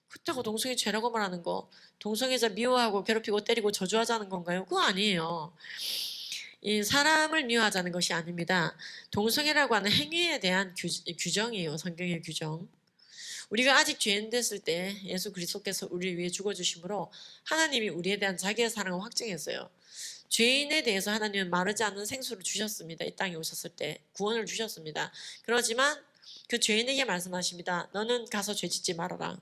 그렇다고 동성애 죄라고 말하는 거, 동성애자 미워하고 괴롭히고 때리고 저주하자는 건가요? 그거 아니에요. 이 사람을 미워하자는 것이 아닙니다. 동성애라고 하는 행위에 대한 규정이에요. 성경의 규정. 우리가 아직 죄인 됐을 때 예수 그리스도께서 우리를 위해 죽어주심으로 하나님이 우리에 대한 자기의 사랑을 확증했어요. 죄인에 대해서 하나님은 마르지 않는 생수를 주셨습니다. 이 땅에 오셨을 때 구원을 주셨습니다. 그렇지만 그 죄인에게 말씀하십니다. 너는 가서 죄 짓지 말아라.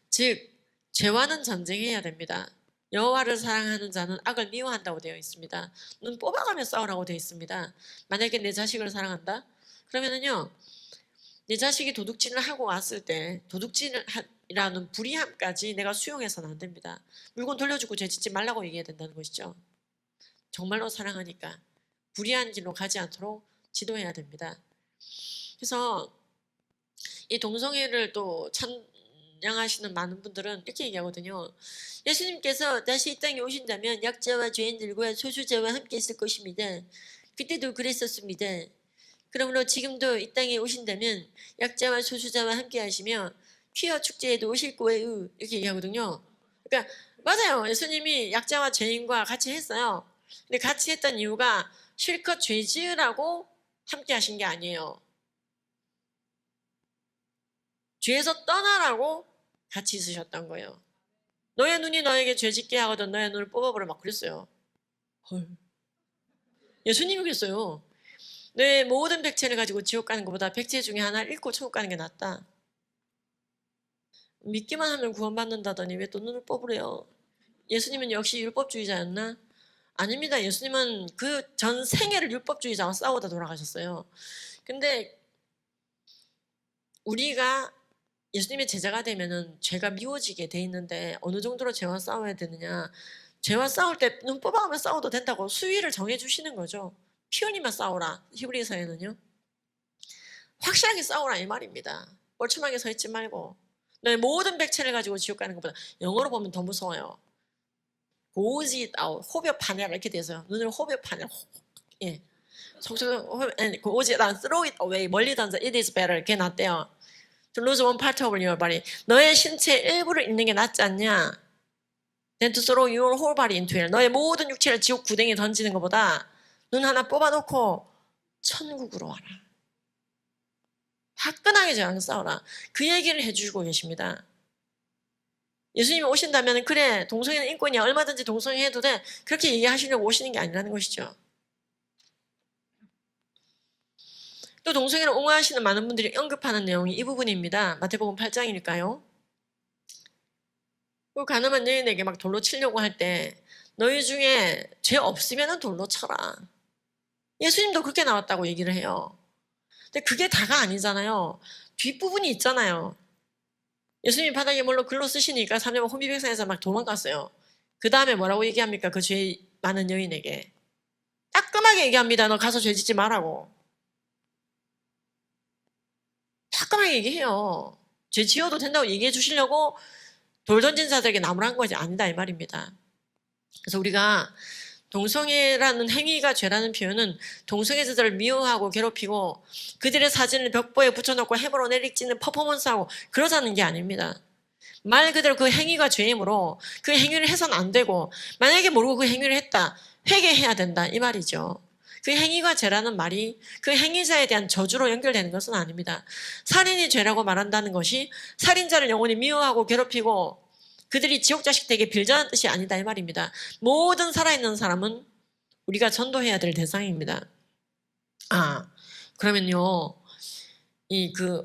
즉 죄와는 전쟁해야 됩니다. 여호와를 사랑하는 자는 악을 미워한다고 되어 있습니다. 눈 뽑아가며 싸우라고 되어 있습니다. 만약에 내 자식을 사랑한다? 그러면은요, 내 자식이 도둑질을 하고 왔을 때 도둑질이라는 불의함까지 내가 수용해서는 안 됩니다. 물건 돌려주고 죄 짓지 말라고 얘기해야 된다는 것이죠. 정말로 사랑하니까 불의한 길로 가지 않도록 지도해야 됩니다. 그래서 이 동성애를 또 찬양하시는 많은 분들은 이렇게 얘기하거든요. 예수님께서 다시 이 땅에 오신다면 약자와 죄인들과 소수자와 함께 있을 것입니다. 그때도 그랬었습니다. 그러므로 지금도 이 땅에 오신다면 약자와 소수자와 함께 하시며 퀴어 축제에도 오실 거예요. 이렇게 얘기하거든요. 그러니까 맞아요. 예수님이 약자와 죄인과 같이 했어요. 근데 같이 했던 이유가 실컷 죄 지으라고 함께 하신 게 아니에요. 죄에서 떠나라고 같이 있으셨던 거예요. 너의 눈이 너에게 죄 짓게 하거든 너의 눈을 뽑아버려 막 그랬어요. 헐. 예수님이 그랬어요. 내 모든 백체를 가지고 지옥 가는 것보다 백체 중에 하나를 잃고 천국 가는 게 낫다. 믿기만 하면 구원받는다더니 왜 또 눈을 뽑으래요? 예수님은 역시 율법주의자였나? 아닙니다. 예수님은 그 전 생애를 율법주의자와 싸우다 돌아가셨어요. 근데 우리가 예수님의 제자가 되면은 죄가 미워지게 돼 있는데 어느 정도로 죄와 싸워야 되느냐? 죄와 싸울 때 눈 뽑아가며 싸워도 된다고 수위를 정해주시는 거죠. 피 흘리며 싸우라. 히브리서에는요. 확실하게 싸우라 이 말입니다. 뻘쭘하게 서 있지 말고 너의 모든 백체를 가지고 지옥 가는 것보다 영어로 보면 더 무서워요. 고지 호흡 파내라 이렇게 돼서요. 눈을 호흡 파내라. 예. 속속으로 고지 throw it away 멀리 던져 it is better 이렇게 낫대요. To lose one part of your body. 너의 신체 일부를 잃는 게 낫지 않냐? Then to throw your whole body into hell. 너의 모든 육체를 지옥 구덩이에 던지는 것보다 눈 하나 뽑아놓고 천국으로 와라. 화끈하게 저랑 싸워라. 그 얘기를 해주고 계십니다. 예수님이 오신다면 그래 동성애는 인권이야 얼마든지 동성애 해도 돼 그렇게 얘기하시려고 오시는 게 아니라는 것이죠. 또 동성애를 옹호하시는 많은 분들이 언급하는 내용이 이 부분입니다. 마태복음 8장이니까요. 그 가늠한 여인에게 막 돌로 치려고 할 때 너희 중에 죄 없으면 돌로 쳐라. 예수님도 그렇게 나왔다고 얘기를 해요. 근데 그게 다가 아니잖아요. 뒷부분이 있잖아요. 예수님이 바닥에 뭘로 글로 쓰시니까 사람들이 혼비백산에서 막 도망갔어요. 그 다음에 뭐라고 얘기합니까? 그 죄 많은 여인에게. 따끔하게 얘기합니다. 너 가서 죄 짓지 말라고. 따끔하게 얘기해요. 죄 지어도 된다고 얘기해 주시려고 돌 던진 자들에게 나무란 것이 아니다 이 말입니다. 그래서 우리가 동성애라는 행위가 죄라는 표현은 동성애자들을 미워하고 괴롭히고 그들의 사진을 벽보에 붙여놓고 해머로 내리찍는 퍼포먼스하고 그러자는 게 아닙니다. 말 그대로 그 행위가 죄이므로 그 행위를 해서는 안 되고 만약에 모르고 그 행위를 했다 회개해야 된다 이 말이죠. 그 행위가 죄라는 말이 그 행위자에 대한 저주로 연결되는 것은 아닙니다. 살인이 죄라고 말한다는 것이 살인자를 영원히 미워하고 괴롭히고 그들이 지옥 자식 되게 빌자는 뜻이 아니다 이 말입니다. 모든 살아있는 사람은 우리가 전도해야 될 대상입니다. 그러면요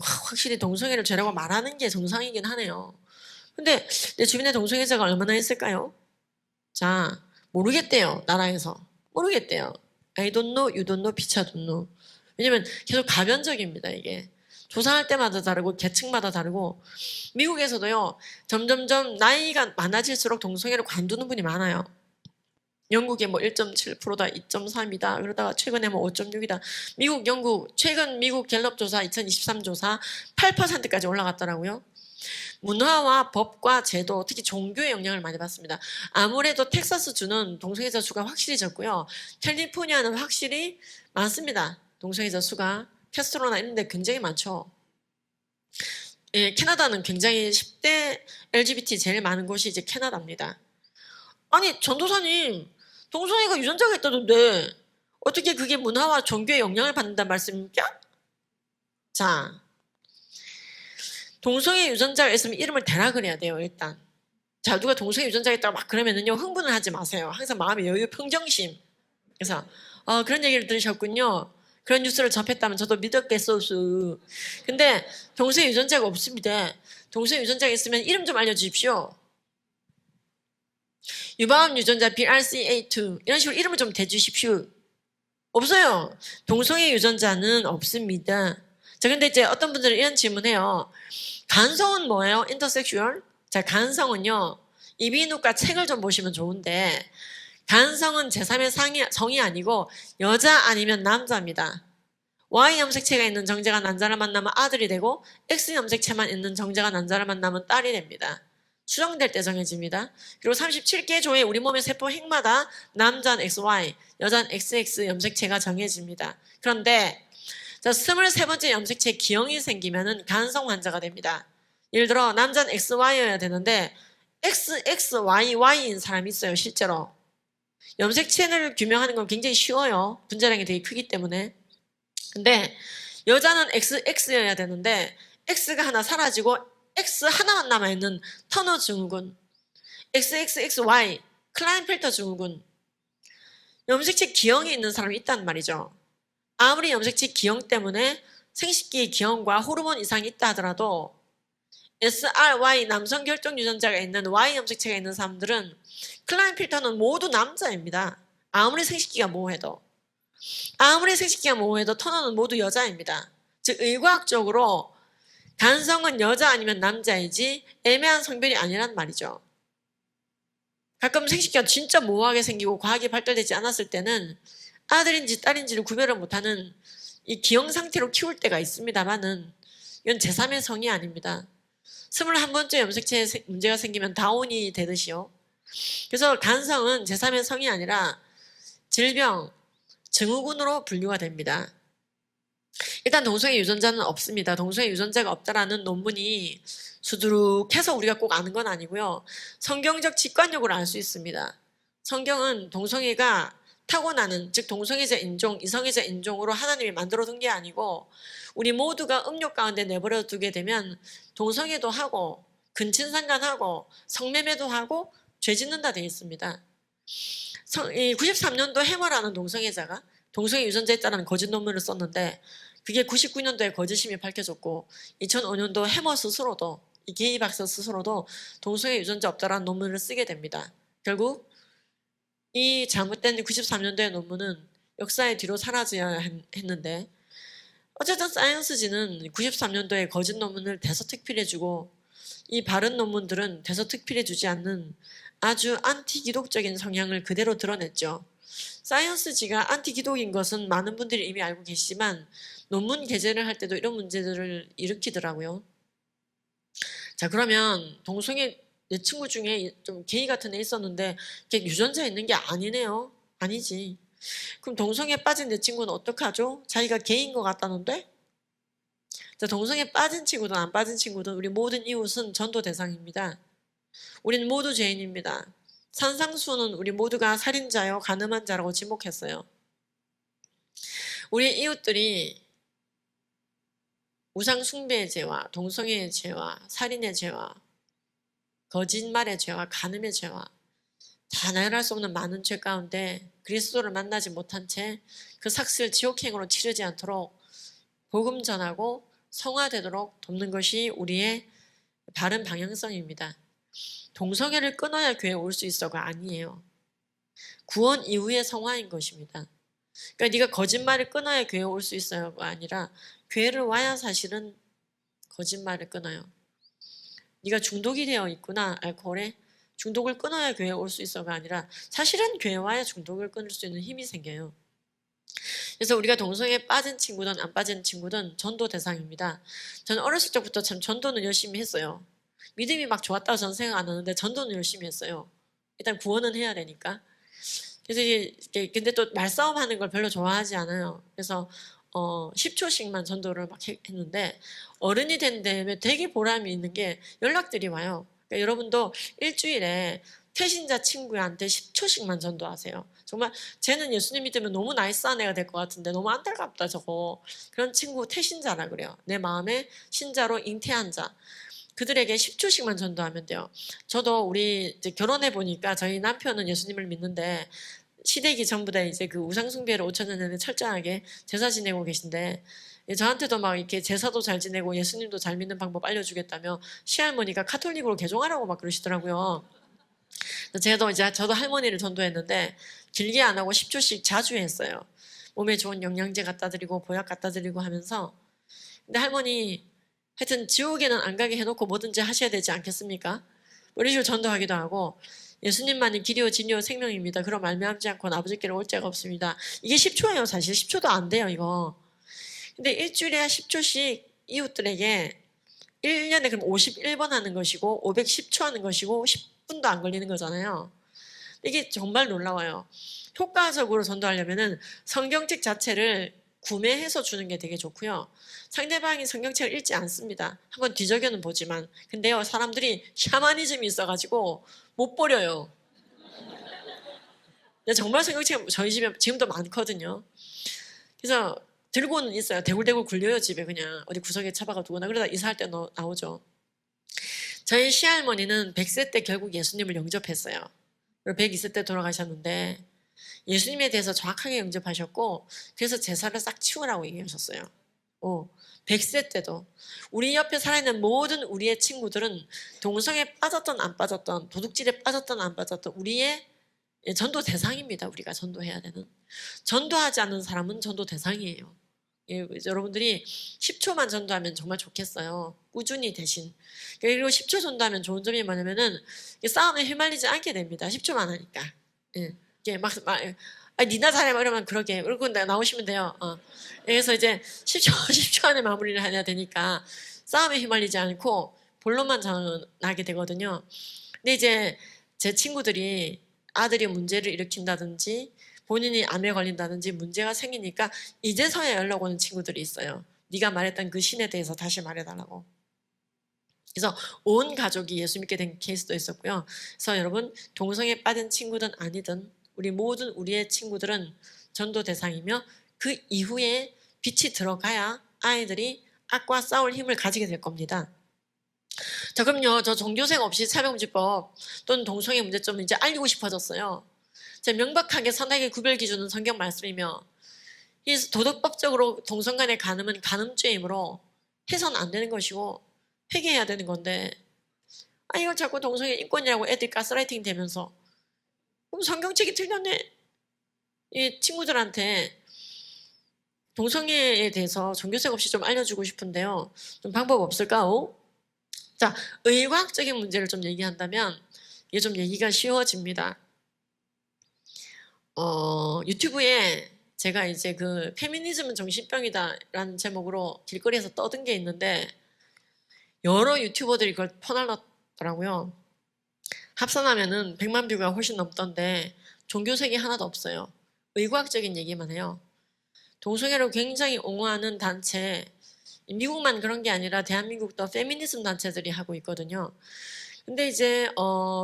확실히 동성애를 죄라고 말하는 게 정상이긴 하네요. 근데 내 주변에 동성애자가 얼마나 있을까요? 자 모르겠대요. 나라에서 모르겠대요. I don't know, you don't know, 피차 don't know. 왜냐면 계속 가변적입니다 이게. 조사할 때마다 다르고 계층마다 다르고 미국에서도요 점점점 나이가 많아질수록 동성애를 관두는 분이 많아요. 영국에 뭐 1.7%다 2.3이다 그러다가 최근에 뭐 5.6이다 최근 미국 갤럽 조사 2023 조사 8%까지 올라갔더라고요. 문화와 법과 제도 특히 종교의 영향을 많이 받습니다. 아무래도 텍사스주는 동성애자 수가 확실히 적고요. 캘리포니아는 확실히 많습니다. 동성애자 수가 캐스트로나 이런 데 굉장히 많죠. 예, 캐나다는 굉장히 10대 LGBT 제일 많은 곳이 이제 캐나다입니다. 아니, 전도사님, 동성애가 유전자가 있다던데 어떻게 그게 문화와 종교에 영향을 받는다는 말씀입니까? 자, 동성애 유전자가 있으면 이름을 대라 그래야 돼요, 일단. 자, 누가 동성애 유전자가 있다고 막 그러면은요, 흥분을 하지 마세요. 항상 마음의 여유, 평정심. 그래서, 그런 얘기를 들으셨군요. 그런 뉴스를 접했다면 저도 믿었겠소수. 근데 동성애 유전자가 없습니다. 동성애 유전자가 있으면 이름 좀 알려주십시오. 유방암 유전자 BRCA2 이런 식으로 이름을 좀 대주십시오. 없어요. 동성애 유전자는 없습니다. 자, 근데 이제 어떤 분들은 이런 질문해요. 간성은 뭐예요? 인터섹슈얼? 자, 간성은요. 이비인후과 책을 좀 보시면 좋은데 간성은 제3의 성이 아니고 여자 아니면 남자입니다. Y 염색체가 있는 정제가 남자를 만나면 아들이 되고 X 염색체만 있는 정제가 남자를 만나면 딸이 됩니다. 수정될 때 정해집니다. 그리고 37개 조의 우리 몸의 세포 핵마다 남자는 XY, 여자는 XX 염색체가 정해집니다. 그런데 자, 23번째 염색체 기형이 생기면은 간성 환자가 됩니다. 예를 들어 남자는 XY여야 되는데 XXYY인 사람이 있어요, 실제로. 염색체를 규명하는 건 굉장히 쉬워요. 분자량이 되게 크기 때문에. 근데 여자는 XX여야 되는데 X가 하나 사라지고 X 하나만 남아있는 터너 증후군, XXXY, 클라인펠터 증후군, 염색체 기형이 있는 사람이 있단 말이죠. 아무리 염색체 기형 때문에 생식기 기형과 호르몬 이상이 있다 하더라도 SRY 남성 결정 유전자가 있는 Y 염색체가 있는 사람들은 클라인펠터는 모두 남자입니다. 아무리 생식기가 모호해도 터너는 모두 여자입니다. 즉 의과학적으로 간성은 여자 아니면 남자이지 애매한 성별이 아니란 말이죠. 가끔 생식기가 진짜 모호하게 생기고 과학이 발달되지 않았을 때는 아들인지 딸인지를 구별을 못하는 이 기형 상태로 키울 때가 있습니다만은 이건 제3의 성이 아닙니다. 21번째 염색체에 문제가 생기면 다운이 되듯이요. 그래서 간성은 제3의 성이 아니라 질병, 증후군으로 분류가 됩니다. 일단 동성애 유전자는 없습니다. 동성애 유전자가 없다라는 논문이 수두룩해서 우리가 꼭 아는 건 아니고요. 성경적 직관력으로 알 수 있습니다. 성경은 동성애가 타고나는, 즉 동성애자 인종, 이성애자 인종으로 하나님이 만들어 둔 게 아니고 우리 모두가 음욕 가운데 내버려 두게 되면 동성애도 하고 근친상간하고 성매매도 하고 죄 짓는다 되어 있습니다. 93년도 해머라는 동성애자가 동성애 유전자에 따른 거짓 논문을 썼는데 그게 99년도에 거짓임이 밝혀졌고 2005년도 해머 스스로도 이 게이 박사 스스로도 동성애 유전자 없다라는 논문을 쓰게 됩니다. 결국 이 잘못된 93년도의 논문은 역사의 뒤로 사라져야 했는데 어쨌든 사이언스지는 93년도에 거짓 논문을 대서특필해주고 이 바른 논문들은 대서특필해주지 않는 아주 안티기독적인 성향을 그대로 드러냈죠. 사이언스지가 안티기독인 것은 많은 분들이 이미 알고 계시지만 논문 게재를 할 때도 이런 문제들을 일으키더라고요. 자, 그러면 동성애 내 친구 중에 좀 게이 같은 애 있었는데 걔 유전자 있는 게 아니네요. 아니지. 그럼 동성애 빠진 내 친구는 어떡하죠? 자기가 게이인 것 같다는데? 자, 동성애 빠진 친구든 안 빠진 친구든 우리 모든 이웃은 전도 대상입니다. 우리는 모두 죄인입니다. 산상수는 우리 모두가 살인자요 간음한 자라고 지목했어요. 우리 이웃들이 우상 숭배의 죄와 동성애의 죄와 살인의 죄와 거짓말의 죄와 간음의 죄와 다 나열할 수 없는 많은 죄 가운데 그리스도를 만나지 못한 채 그 삭슬 지옥행으로 치르지 않도록 복음 전하고 성화되도록 돕는 것이 우리의 바른 방향성입니다. 동성애를 끊어야 교회에 올 수 있어가 아니에요. 구원 이후의 성화인 것입니다. 그러니까 네가 거짓말을 끊어야 교회에 올 수 있어요가 아니라 교회를 와야 사실은 거짓말을 끊어요. 네가 중독이 되어 있구나, 알코올에. 중독을 끊어야 교회에 올 수 있어가 아니라 사실은 교회에 와야 중독을 끊을 수 있는 힘이 생겨요. 그래서 우리가 동성애에 빠진 친구든 안 빠진 친구든 전도 대상입니다. 저는 어렸을 적부터 참 전도는 열심히 했어요. 믿음이 막 좋았다고 저는 생각 안 하는데 전도는 열심히 했어요. 일단 구원은 해야 되니까. 그래서 이게 근데 또 말싸움 하는 걸 별로 좋아하지 않아요. 그래서 10초씩만 전도를 막 했는데 어른이 된 다음에 되게 보람이 있는 게 연락들이 와요. 그러니까 여러분도 일주일에 태신자 친구한테 10초씩만 전도하세요. 정말 쟤는 예수님 믿으면 너무 나이스한 애가 될 것 같은데 너무 안타깝다 저거. 그런 친구 태신자라 그래요. 내 마음에 신자로 잉태한 자. 그들에게 10초씩만 전도하면 돼요. 저도 우리 이제 결혼해 보니까 저희 남편은 예수님을 믿는데 시대기 전부 다 이제 그 우상숭배를 5,000년 내내 철저하게 제사 지내고 계신데 저한테도 막 이렇게 제사도 잘 지내고 예수님도 잘 믿는 방법 알려주겠다며 시할머니가 카톨릭으로 개종하라고 막 그러시더라고요. 저도 할머니를 전도했는데 길게 안 하고 10초씩 자주 했어요. 몸에 좋은 영양제 갖다 드리고 보약 갖다 드리고 하면서. 근데 할머니 하여튼 지옥에는 안 가게 해놓고 뭐든지 하셔야 되지 않겠습니까? 이런 식으로 전도하기도 하고 예수님만이 길이요 진리요 생명입니다. 그럼 말미암지 않고는 아버지께로 올 자가 없습니다. 이게 10초예요. 사실 10초도 안 돼요 이거. 근데 일주일에 10초씩 이웃들에게 1년에 그럼 51번 하는 것이고 510초 하는 것이고 10분도 안 걸리는 거잖아요. 이게 정말 놀라워요. 효과적으로 전도하려면은 성경책 자체를 구매해서 주는 게 되게 좋고요. 상대방이 성경책을 읽지 않습니다. 한번 뒤적여는 보지만. 근데요, 사람들이 샤머니즘이 있어가지고 못 버려요. 근데 정말 성경책 저희 집에 지금도 많거든요. 그래서 들고는 있어요. 대굴대굴 굴려요, 집에 그냥. 어디 구석에 처박아 두거나. 그러다 이사할 때 나오죠. 저희 시할머니는 100세 때 결국 예수님을 영접했어요. 102세 때 돌아가셨는데 예수님에 대해서 정확하게 영접하셨고 그래서 제사를 싹 치우라고 얘기하셨어요. 100세 때도. 우리 옆에 살아있는 모든 우리의 친구들은 동성에 빠졌던 안 빠졌던 도둑질에 빠졌던 안 빠졌던 우리의 전도 대상입니다. 우리가 전도해야 되는. 전도하지 않는 사람은 전도 대상이에요. 여러분들이 10초만 전도하면 정말 좋겠어요. 꾸준히 대신. 그리고 10초 전도하면 좋은 점이 뭐냐면은 싸움에 휘말리지 않게 됩니다. 10초만 하니까. 이게 니나 잘해 이러면 그러게. 그리고 나오시면 돼요. 그래서 이제 10초 10초 안에 마무리를 해야 되니까 싸움에 휘말리지 않고 본론만 전하게 되거든요. 근데 이제 제 친구들이 아들이 문제를 일으킨다든지 본인이 암에 걸린다든지 문제가 생기니까 이제서야 연락 오는 친구들이 있어요. 네가 말했던 그 신에 대해서 다시 말해달라고. 그래서 온 가족이 예수 믿게 된 케이스도 있었고요. 그래서 여러분 동성에 빠진 친구든 아니든 우리 모든 우리의 친구들은 전도 대상이며 그 이후에 빛이 들어가야 아이들이 악과 싸울 힘을 가지게 될 겁니다. 자, 그럼요. 저 종교생 없이 사회문제법 또는 동성애 문제점을 이제 알리고 싶어졌어요. 명백하게 선악의 구별 기준은 성경 말씀이며 이 도덕법적으로 동성 간의 간음은 간음죄이므로 해서는 안 되는 것이고 회개해야 되는 건데 이걸 자꾸 동성애 인권이라고 애들 가스라이팅 되면서 그럼 성경책이 틀렸네. 이 친구들한테 동성애에 대해서 종교생 없이 좀 알려주고 싶은데요. 좀 방법 없을까요? 자, 의과학적인 문제를 좀 얘기한다면 이게 좀 얘기가 쉬워집니다. 유튜브에 제가 이제 그 페미니즘은 정신병이다라는 제목으로 길거리에서 떠든 게 있는데 여러 유튜버들이 그걸 퍼날랐더라고요. 합산하면은 100만 뷰가 훨씬 넘던데 종교색이 하나도 없어요. 의과학적인 얘기만 해요. 동성애를 굉장히 옹호하는 단체, 미국만 그런 게 아니라 대한민국도 페미니즘 단체들이 하고 있거든요. 근데 이제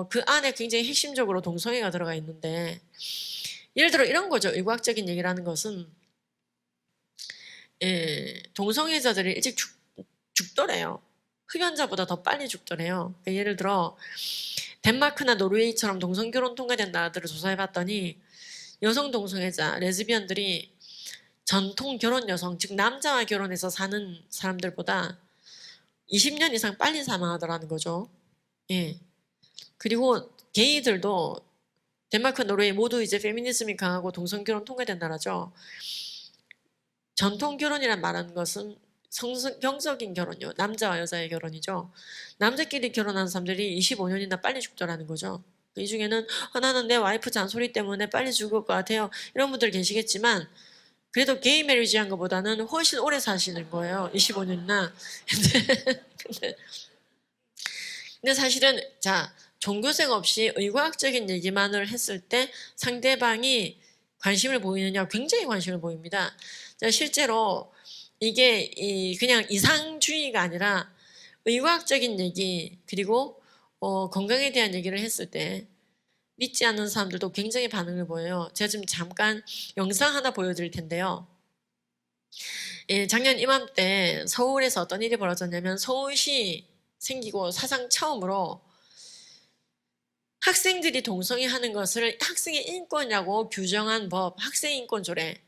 그 안에 굉장히 핵심적으로 동성애가 들어가 있는데 예를 들어 이런 거죠. 의과학적인 얘기라는 것은 동성애자들이 일찍 죽더래요. 흡연자보다 더 빨리 죽더래요. 그러니까 예를 들어 덴마크나 노르웨이처럼 동성결혼 통과된 나라들을 조사해봤더니 여성 동성애자, 레즈비언들이 전통 결혼 여성, 즉 남자와 결혼해서 사는 사람들보다 20년 이상 빨리 사망하더라는 거죠. 예. 그리고 게이들도 덴마크, 노르웨이 모두 이제 페미니즘이 강하고 동성결혼 통과된 나라죠. 전통 결혼이란 말하는 것은 성경적인 결혼이요. 남자와 여자의 결혼이죠. 남자끼리 결혼하는 사람들이 25년이나 빨리 죽더라는 거죠. 이 중에는 나는 내 와이프 잔소리 때문에 빨리 죽을 것 같아요. 이런 분들 계시겠지만 그래도 게이 메리지 한 것보다는 훨씬 오래 사시는 거예요. 25년이나. 근데 사실은 종교색 없이 의과학적인 얘기만을 했을 때 상대방이 관심을 보이느냐? 굉장히 관심을 보입니다. 실제로 이게 그냥 이상주의가 아니라 의과학적인 얘기 그리고 건강에 대한 얘기를 했을 때 믿지 않는 사람들도 굉장히 반응을 보여요. 제가 지금 잠깐 영상 하나 보여드릴 텐데요. 작년 이맘때 서울에서 어떤 일이 벌어졌냐면 서울시 생기고 사상 처음으로 학생들이 동성애하는 것을 학생의 인권이라고 규정한 법, 학생인권조례,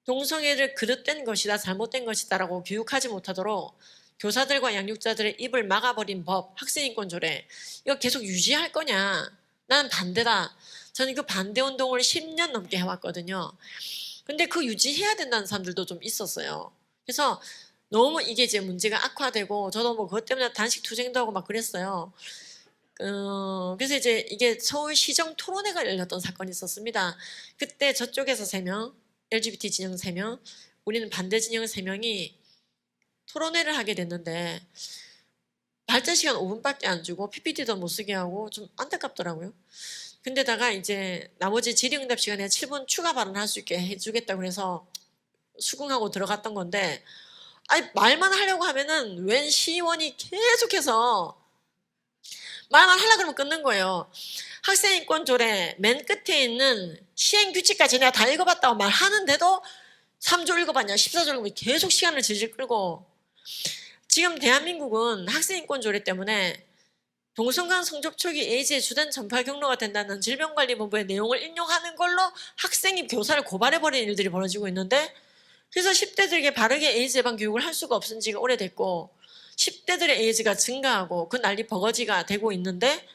동성애를 그릇된 것이다, 잘못된 것이다 라고 교육하지 못하도록 교사들과 양육자들의 입을 막아버린 법, 학생인권조례, 이거 계속 유지할 거냐? 나는 반대다. 저는 그 반대운동을 10년 넘게 해왔거든요. 근데 그 유지해야 된다는 사람들도 좀 있었어요. 그래서 너무 이게 이제 문제가 악화되고 저도 뭐 그것 때문에 단식 투쟁도 하고 막 그랬어요. 그래서 이제 이게 서울시정 토론회가 열렸던 사건이 있었습니다. 그때 저쪽에서 3명, LGBT 진영 3명, 우리는 반대 진영 3명이 토론회를 하게 됐는데 발전 시간 5분밖에 안 주고 PPT도 못 쓰게 하고 좀 안타깝더라고요. 근데다가 이제 나머지 질의응답 시간에 7분 추가 발언할 수 있게 해주겠다고 해서 수긍하고 들어갔던 건데 아니 말만 하려고 하면은 웬 시의원이 계속해서 말만 하려고 그러면 끊는 거예요. 학생인권조례 맨 끝에 있는 시행규칙까지 내가 다 읽어봤다고 말하는데도 3조 읽어봤냐 14조 읽어봤냐 계속 시간을 질질 끌고 지금 대한민국은 학생인권조례 때문에 동성간 성접촉이 에이즈의 주된 전파 경로가 된다는 질병관리본부의 내용을 인용하는 걸로 학생이 교사를 고발해버리는 일들이 벌어지고 있는데 그래서 10대들에게 바르게 에이즈 예방 교육을 할 수가 없은 지가 오래됐고 10대들의 에이즈가 증가하고 그 난리 버거지가 되고 있는데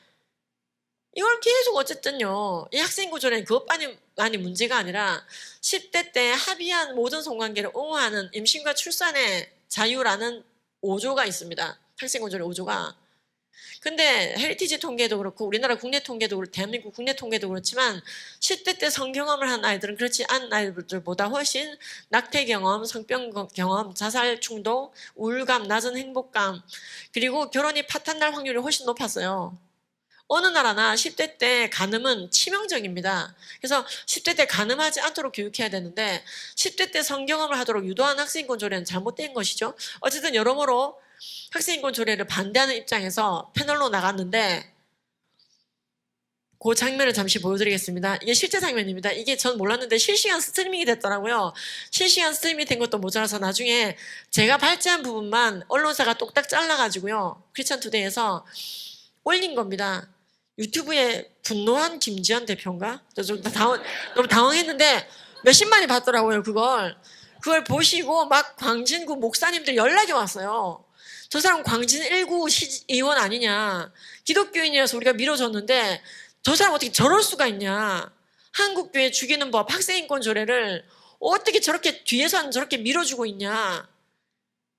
이걸 계속 어쨌든요. 이 학생인권조례는 그것만이 문제가 아니라 10대 때 합의한 모든 성관계를 옹호하는 임신과 출산의 자유라는 5조가 있습니다. 학생인권조례 5조가. 근데 헤리티지 통계도 그렇고 우리나라 국내 통계도 그렇고 대한민국 국내 통계도 그렇지만 10대 때 성경험을 한 아이들은 그렇지 않은 아이들보다 훨씬 낙태 경험, 성병 경험, 자살 충동, 우울감, 낮은 행복감 그리고 결혼이 파탄날 확률이 훨씬 높았어요. 어느 나라나 10대 때 간음은 치명적입니다. 그래서 10대 때 간음하지 않도록 교육해야 되는데 10대 때 성경험을 하도록 유도한 학생인권 조례는 잘못된 것이죠. 어쨌든 여러모로 학생인권 조례를 반대하는 입장에서 패널로 나갔는데 그 장면을 잠시 보여드리겠습니다. 이게 실제 장면입니다. 이게 전 몰랐는데 실시간 스트리밍이 됐더라고요. 실시간 스트리밍이 된 것도 모자라서 나중에 제가 발제한 부분만 언론사가 똑딱 잘라가지고요. 크리스천 투데이에서 올린 겁니다. 유튜브에 분노한 김지현 대표인가? 너무 당황했는데 몇십만이 봤더라고요. 그걸 보시고 막 광진구 목사님들 연락이 왔어요. 저 사람 광진 1구 시의원 아니냐. 기독교인이라서 우리가 밀어줬는데 저 사람 어떻게 저럴 수가 있냐. 한국교회 죽이는 법 학생인권 조례를 어떻게 저렇게 뒤에서 저렇게 밀어주고 있냐.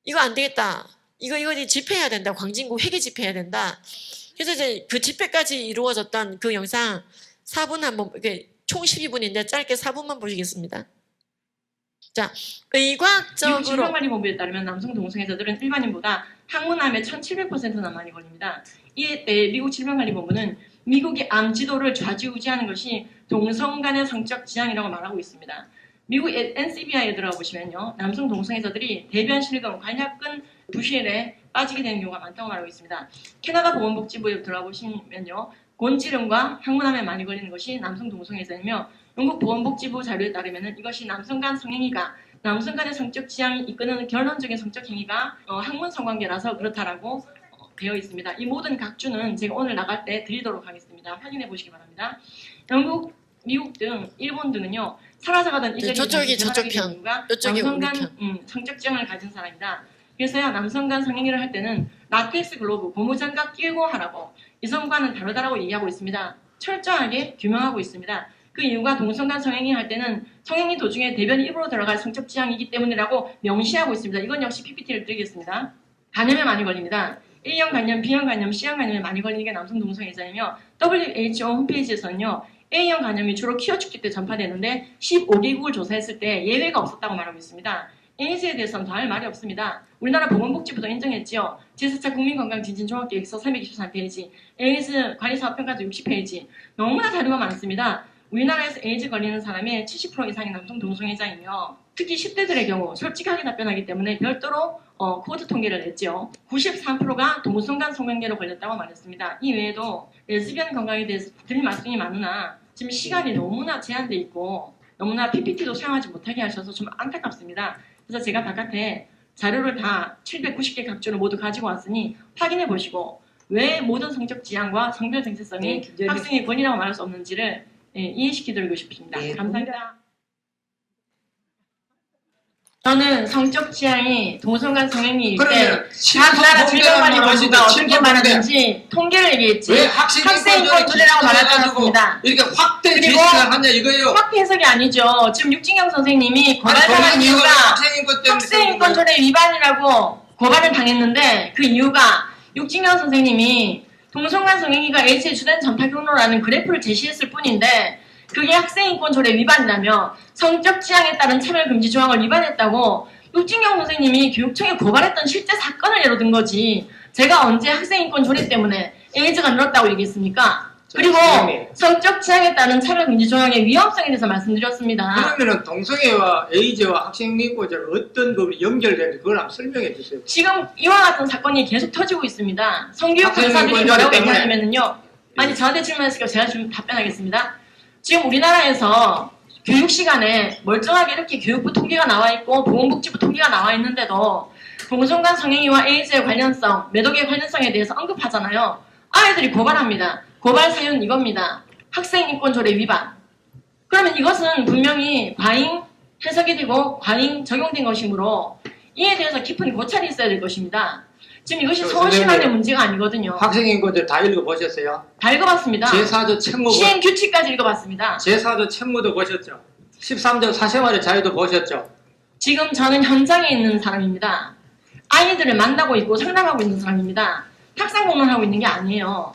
이거 안 되겠다. 이거 집회해야 된다. 광진구 회계 집회해야 된다. 그래서 이제 그 집회까지 이루어졌던 그 영상 4분 한번 총 12분인데 짧게 4분만 보시겠습니다. 자, 의과학적으로 미국 질병관리본부에 따르면 남성 동성애자들은 일반인보다 항문암에 1700%나 많이 걸립니다. 이에 대해 미국 질병관리본부는 미국의 암 지도를 좌지우지하는 것이 동성 간의 성적 지향이라고 말하고 있습니다. 미국 NCBI에 들어가 보시면요, 남성 동성애자들이 대변 실금, 관략근 부실에 빠지게 되는 경우가 많다고 말하고 있습니다. 캐나다 보건복지부에 들어가 보시면요, 곤지름과 항문암에 많이 걸리는 것이 남성 동성애자이며 영국 보건복지부 자료에 따르면 이것이 남성 간 성행위가 남성 간의 성적 지향이 이끄는 결론적인 성적 행위가 항문 성관계라서 그렇다라고 되어 있습니다. 이 모든 각주는 제가 오늘 나갈 때 드리도록 하겠습니다. 확인해 보시기 바랍니다. 영국, 미국 등 일본 등은요, 살아서가던 이들이 저쪽 편, 남성 간 성적 지향을 가진 사람이다. 그래서야 남성 간 성행위를 할 때는 라텍스 글로브, 고무장갑 끼고 하라고, 이성과는 다르다라고 얘기하고 있습니다. 철저하게 규명하고 있습니다. 그 이유가 동성 간 성행위 할 때는 성행위 도중에 대변이 입으로 들어갈 성적 지향이기 때문이라고 명시하고 있습니다. 이건 역시 PPT를 드리겠습니다. 간염에 많이 걸립니다. A형 간염, B형 간염, C형 간염에 많이 걸리는 게 남성 동성애자이며 WHO 홈페이지에서는요, A형 간염이 주로 키워 축제 때 전파되는데 15개국을 조사했을 때 예외가 없었다고 말하고 있습니다. 에이즈에 대해서는 더 할 말이 없습니다. 우리나라 보건복지부도 인정했지요. 제4차 국민건강진진종합계획서 323페이지, 에이즈 관리사업평가서 60페이지, 너무나 자료가 많습니다. 우리나라에서 에이즈 걸리는 사람의 70% 이상이 남성 동성애자이며 특히 10대들의 경우 솔직하게 답변하기 때문에 별도로 코드 통계를 냈죠. 93%가 동성간 성관계로 걸렸다고 말했습니다. 이 외에도 레즈비언 건강에 대해서 드릴 말씀이 많으나 지금 시간이 너무나 제한돼 있고 너무나 PPT도 사용하지 못하게 하셔서 좀 안타깝습니다. 그래서 제가 바깥에 자료를 다 790개 각주를 모두 가지고 왔으니 확인해 보시고 왜 모든 성적 지향과 성별 정체성이 학생의 권리라고 말할 수 없는지를 이해시켜드리고 싶습니다. 감사합니다. 저는 성적 지향이 동성간 성행위일 때 각 나라 질병관리본부가 어떻게 말하는지 통계를 얘기했지 왜 학생인권 조례라고 말하지 않았습니다. 이렇게 확대 그리고 제시를 하냐 이거예요. 확대 해석이 아니죠. 지금 육진경 선생님이 아니, 고발당한 이유가 학생인권 때문에 학생인권 조례 위반이라고 고발을 당했는데 그 이유가 육진경 선생님이 동성간 성행위가 에이즈의 주된 전파 경로라는 그래프를 제시했을 뿐인데 그게 학생인권 조례 위반이라며 성적 지향에 따른 차별금지 조항을 위반했다고 육진경 선생님이 교육청에 고발했던 실제 사건을 예로 든 거지 제가 언제 학생인권 조례 때문에 에이즈가 늘었다고 얘기했습니까? 그리고 성적 지향에 따른 차별금지 조항의 위험성에 대해서 말씀드렸습니다. 그러면은 동성애와 에이즈와 학생인권자를 어떤 그 연결되는지 그걸 한번 설명해 주세요. 지금 이와 같은 사건이 계속 터지고 있습니다. 성교육 학생인권 강사들이 조례 뭐라고 때문에. 얘기하냐면요. 아니 저한테 질문했으니까 제가 좀 답변하겠습니다. 지금 우리나라에서 교육 시간에 멀쩡하게 이렇게 교육부 통계가 나와 있고 보건복지부 통계가 나와 있는데도 동성간 성행위와 에이즈의 관련성, 매독의 관련성에 대해서 언급하잖아요. 아이들이 고발합니다. 고발 사유는 이겁니다. 학생인권 조례 위반. 그러면 이것은 분명히 과잉 해석이 되고 과잉 적용된 것이므로 이에 대해서 깊은 고찰이 있어야 될 것입니다. 지금 이것이 서울시만의 문제가 아니거든요. 학생인권자 다 읽어보셨어요? 다 읽어봤습니다. 제4조 책무 시행 규칙까지 읽어봤습니다. 제4조 책무도 보셨죠? 13조 사생활의 자유도 보셨죠? 지금 저는 현장에 있는 사람입니다. 아이들을 만나고 있고 상담하고 있는 사람입니다. 탁상 공론하고 있는 게 아니에요.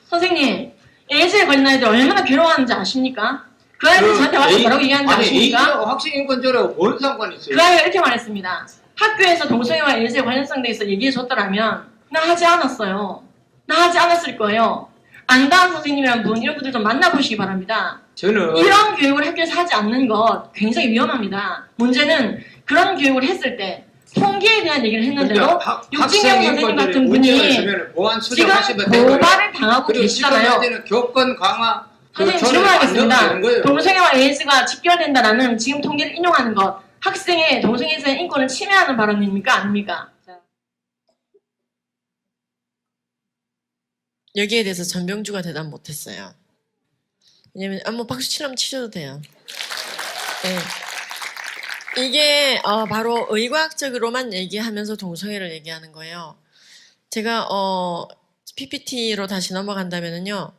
선생님, 에이즈에 걸린 아이들 얼마나 괴로워하는지 아십니까? 그 아이들 저한테 와서 뭐라고 얘기하는지 아십니까? 에이즈하고 학생인권자라고 뭔 상관이 있어요? 그 아이가 이렇게 말했습니다. 학교에서 동성애와 에이즈의 관련성에 대해서 얘기해줬더라면 나 하지 않았어요. 나 하지 않았을 거예요. 안다은 선생님이란 분, 이런 분들 좀 만나보시기 바랍니다. 저는 이런 교육을 학교에서 하지 않는 것 굉장히 위험합니다. 문제는 그런 교육을 했을 때 통계에 대한 얘기를 했는데도 육진경 선생님 같은 분이 지금 고발을 당하고 계시잖아요. 교권 강화 선생님 질문하겠습니다. 동성애와 에이즈가 직결된다라는 지금 통계를 인용하는 것 학생의 동성애자의 인권을 침해하는 발언입니까? 아닙니까? 여기에 대해서 전병주가 대답 못했어요. 왜냐면 뭐 박수 치려면 치셔도 돼요. 네. 이게 바로 의과학적으로만 얘기하면서 동성애를 얘기하는 거예요. 제가 PPT로 다시 넘어간다면요.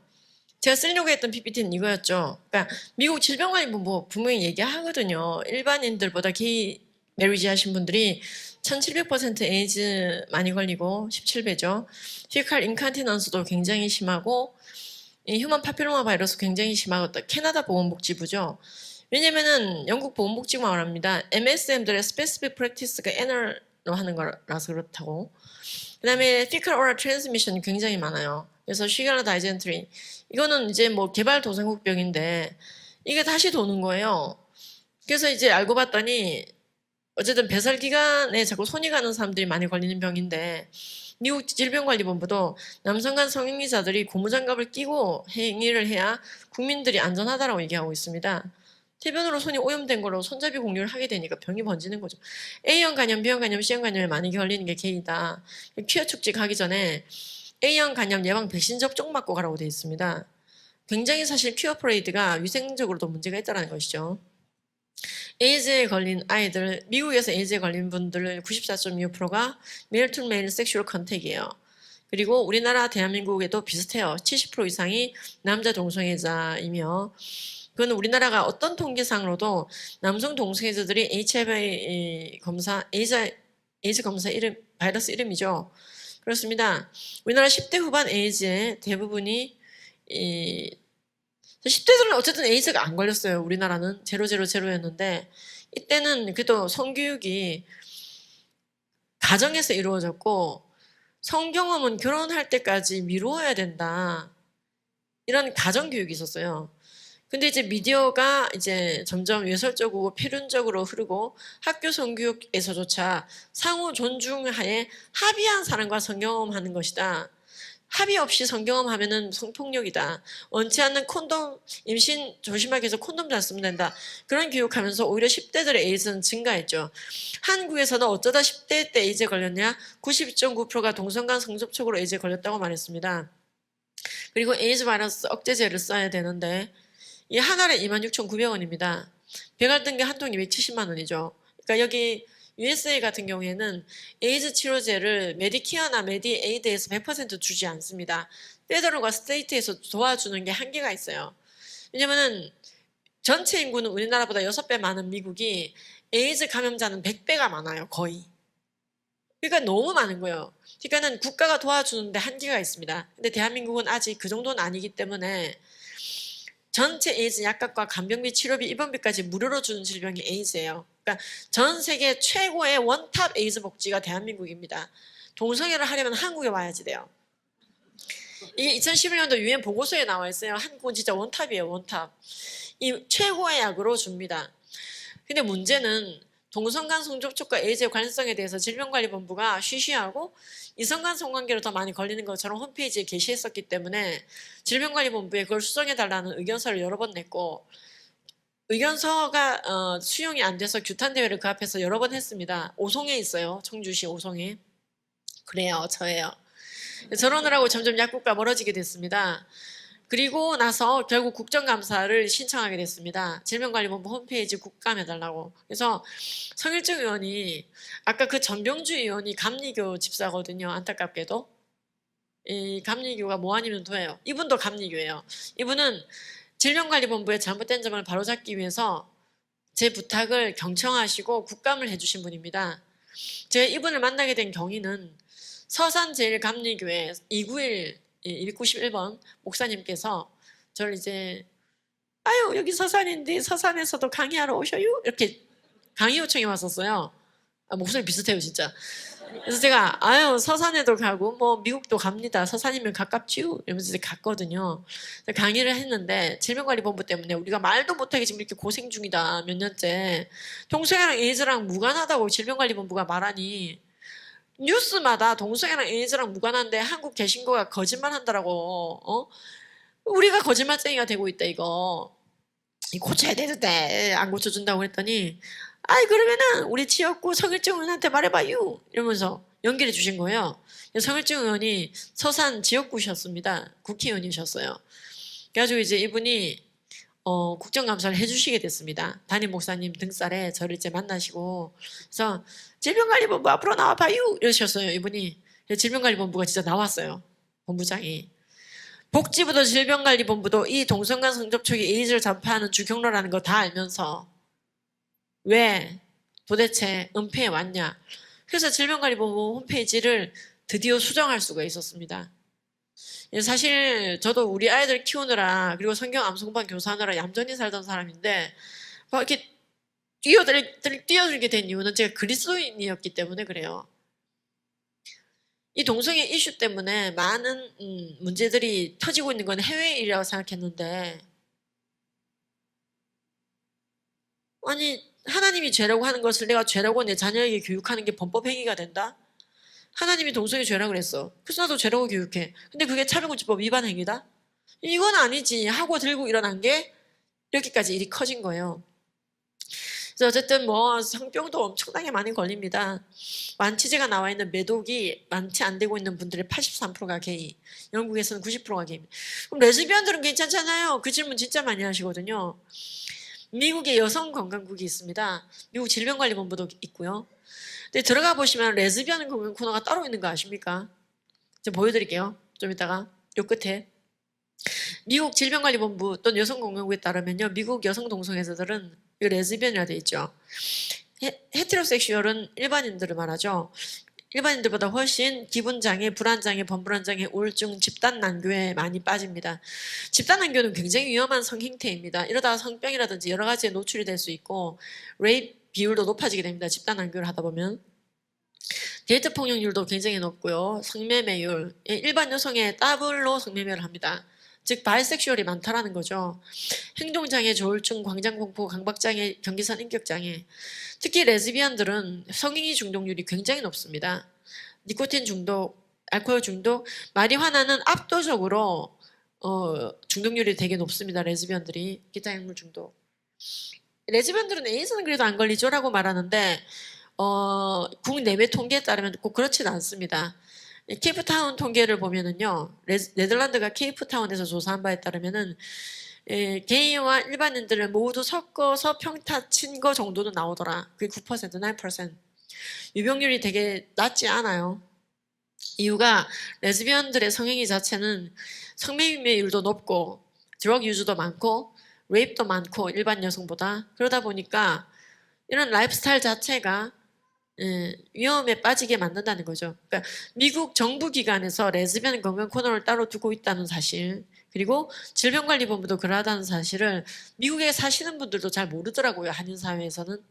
제가 쓰려고 했던 PPT는 이거였죠. 그러니까 미국 질병관리본부 분명히 얘기하거든요. 일반인들보다 게이 메리지 하신 분들이 1700% 에이즈 많이 걸리고 17배죠. 피칼 인칸티넌스도 굉장히 심하고 이 휴먼 파필로마 바이러스 굉장히 심하고 캐나다 보건복지부죠. 왜냐면은 영국 보건복지부가 말합니다. MSM들의 스페시픽 프랙티스가 N으로 하는 거라서 그렇다고. 그 다음에 피칼 오럴 트랜스미션이 굉장히 많아요. 그래서 쉬갈라 다이젠트리 이거는 이제 뭐 개발 도상국병인데 이게 다시 도는 거예요. 그래서 이제 알고 봤더니 어쨌든 배설 기간에 자꾸 손이 가는 사람들이 많이 걸리는 병인데 미국 질병관리본부도 남성간 성행위자들이 고무장갑을 끼고 행위를 해야 국민들이 안전하다라고 얘기하고 있습니다. 태변으로 손이 오염된 걸로 손잡이 공유를 하게 되니까 병이 번지는 거죠. A형 간염, B형 간염, C형 간염에 많이 걸리는 게 게이다. 퀴어 축제 가기 전에 A형 간염 예방 백신 접종 맞고 가라고 되어 있습니다. 굉장히 사실 퀴어 프레이드가 위생적으로도 문제가 있다는 것이죠. 에이즈에 걸린 아이들, 미국에서 에이즈에 걸린 분들 94.25%가 메일 투 메일 섹슈얼 컨택이에요. 그리고 우리나라 대한민국에도 비슷해요. 70% 이상이 남자 동성애자이며 그건 우리나라가 어떤 통계상으로도 남성 동성애자들이 HIV 검사, 에이즈 검사 이름, 바이러스 이름이죠. 그렇습니다. 우리나라 10대 후반 에이즈의 대부분이 10대들은 어쨌든 에이즈가 안 걸렸어요. 우리나라는 000였는데 이때는 그래도 성교육이 가정에서 이루어졌고 성경험은 결혼할 때까지 미루어야 된다. 이런 가정교육이 있었어요. 근데 이제 미디어가 이제 점점 외설적이고 필연적으로 흐르고 학교 성교육에서조차 상호 존중하에 합의한 사랑과 성경험하는 것이다. 합의 없이 성경험하면은 성폭력이다. 원치 않는 콘돔, 임신 조심하기 위해서 콘돔 잘 쓰면 된다. 그런 교육하면서 오히려 10대들의 에이즈는 증가했죠. 한국에서는 어쩌다 10대 때 에이즈에 걸렸냐? 92.9%가 동성간 성접촉으로 에이즈에 걸렸다고 말했습니다. 그리고 에이즈 바이러스 억제제를 써야 되는데 이 한 알에 26,900원입니다. 배갈 뜬 게 한 통 270만 원이죠. 그러니까 여기 USA 같은 경우에는 에이즈 치료제를 메디케어나 메디에이드에서 100% 주지 않습니다. 페더럴과 스테이트에서 도와주는 게 한계가 있어요. 왜냐면은 전체 인구는 우리나라보다 6배 많은 미국이 에이즈 감염자는 100배가 많아요, 거의. 그러니까 너무 많은 거예요. 그러니까는 국가가 도와주는데 한계가 있습니다. 근데 대한민국은 아직 그 정도는 아니기 때문에 전체 에이즈 약값과 간병비, 치료비, 입원비까지 무료로 주는 질병이 에이즈예요. 그러니까 전 세계 최고의 원탑 에이즈 복지가 대한민국입니다. 동성애를 하려면 한국에 와야지 돼요. 이게 2011년도 유엔 보고서에 나와 있어요. 한국은 진짜 원탑이에요, 원탑. 이 최고의 약으로 줍니다. 근데 문제는 동성간 성접촉과 에이즈의 관련성에 대해서 질병관리본부가 쉬쉬하고 이성간 성관계로 더 많이 걸리는 것처럼 홈페이지에 게시했었기 때문에 질병관리본부에 그걸 수정해달라는 의견서를 여러 번 냈고 의견서가 수용이 안 돼서 규탄대회를 그 앞에서 여러 번 했습니다. 오송에 있어요. 청주시 오송에. 그래요. 저예요. 저러느라고 점점 약국과 멀어지게 됐습니다. 그리고 나서 결국 국정감사를 신청하게 됐습니다. 질병관리본부 홈페이지 국감해달라고. 그래서 성일정 의원이 아까 그 전병주 의원이 감리교 집사거든요. 안타깝게도. 이 감리교가 뭐 아니면 도예요. 이분도 감리교예요. 이분은 질병관리본부의 잘못된 점을 바로잡기 위해서 제 부탁을 경청하시고 국감을 해주신 분입니다. 제가 이분을 만나게 된 경위는 서산제일감리교회 291 191번 목사님께서 저를 이제 아유 여기 서산인데 서산에서도 강의하러 오셔요 이렇게 강의 요청이 왔었어요. 목소리 비슷해요 진짜. 그래서 제가 아유 서산에도 가고 뭐 미국도 갑니다. 서산이면 가깝지요 이러면서 이제 갔거든요. 강의를 했는데 질병관리본부 때문에 우리가 말도 못하게 지금 이렇게 고생 중이다 몇 년째. 동성애랑 에이즈랑 무관하다고 질병관리본부가 말하니 뉴스마다 동성애랑 에이즈랑 무관한데 한국 개신교가 거짓말 한다라고 우리가 거짓말쟁이가 되고 있다 이거 고쳐야 되는데 안 고쳐준다고 했더니 아이 그러면은 우리 지역구 성일정 의원한테 말해봐요 이러면서 연결해 주신 거예요. 성일정 의원이 서산 지역구셨습니다. 국회의원이셨어요. 그래가지고 이제 이분이 국정감사를 해주시게 됐습니다. 담임 목사님 등살에 저를 이제 만나시고 그래서 질병관리본부 앞으로 나와봐요 이러셨어요. 이분이 질병관리본부가 진짜 나왔어요. 본부장이. 복지부도 질병관리본부도 이 동성간 성접촉이 에이즈를 전파하는 주경로라는 거 다 알면서 왜 도대체 은폐해 왔냐. 그래서 질병관리본부 홈페이지를 드디어 수정할 수가 있었습니다. 사실 저도 우리 아이들 키우느라 그리고 성경 암송반 교사하느라 얌전히 살던 사람인데 막 이렇게 뛰어들게 된 이유는 제가 그리스도인이었기 때문에 그래요. 이 동성애 이슈 때문에 많은 문제들이 터지고 있는 건 해외 일이라고 생각했는데 아니 하나님이 죄라고 하는 것을 내가 죄라고 내 자녀에게 교육하는 게 범법행위가 된다? 하나님이 동성애 죄라고 그랬어. 그래서 나도 죄라고 교육해. 근데 그게 차별금지법 위반 행위다? 이건 아니지 하고 들고 일어난 게 이렇게까지 일이 커진 거예요. 그래서 어쨌든 뭐 성병도 엄청나게 많이 걸립니다. 완치제가 나와 있는 매독이 완치 안 되고 있는 분들의 83%가 게이. 영국에서는 90%가 게이입니다. 그럼 레즈비언들은 괜찮잖아요. 그 질문 진짜 많이 하시거든요. 미국에 여성건강국이 있습니다. 미국 질병관리본부도 있고요. 근데 들어가 보시면 레즈비언 건강 코너가 따로 있는 거 아십니까? 제가 보여드릴게요. 좀 이따가 요 끝에. 미국 질병관리본부 또는 여성건강국에 따르면요. 미국 여성 동성애자들은 레즈비언이라 돼 있죠. 헤테로섹슈얼은 일반인들을 말하죠. 일반인들보다 훨씬 기분장애, 불안장애, 범불안장애, 우울증, 집단난교에 많이 빠집니다. 집단난교는 굉장히 위험한 성행태입니다. 이러다가 성병이라든지 여러 가지에 노출이 될 수 있고 레이프 비율도 높아지게 됩니다. 집단난교를 하다 보면. 데이트 폭력률도 굉장히 높고요. 성매매율, 일반 여성의 더블로 성매매를 합니다. 즉 바이섹슈얼이 많다라는 거죠. 행동장애, 조울증, 광장공포, 강박장애, 경계선 인격장애. 특히 레즈비언들은 성인기 중독률이 굉장히 높습니다. 니코틴 중독, 알코올 중독, 마리화나는 압도적으로 중독률이 되게 높습니다. 레즈비언들이. 기타 약물 중독. 레즈비언들은 에이즈는 그래도 안 걸리죠라고 말하는데 국내외 통계에 따르면 꼭 그렇지는 않습니다. 케이프타운 통계를 보면은요, 네덜란드가 케이프타운에서 조사한 바에 따르면은 게이와 일반인들을 모두 섞어서 평타 친 거 정도는 나오더라. 그게 9%, 9%. 유병률이 되게 낮지 않아요. 이유가 레즈비언들의 성행위 자체는 성매매율도 높고 드럭 유즈도 많고 레이프도 많고 일반 여성보다 그러다 보니까 이런 라이프스타일 자체가 위험에 빠지게 만든다는 거죠. 그러니까 미국 정부 기관에서 레즈비언 건강 코너를 따로 두고 있다는 사실, 그리고 질병관리본부도 그러하다는 사실을 미국에 사시는 분들도 잘 모르더라고요. 한인 사회에서는.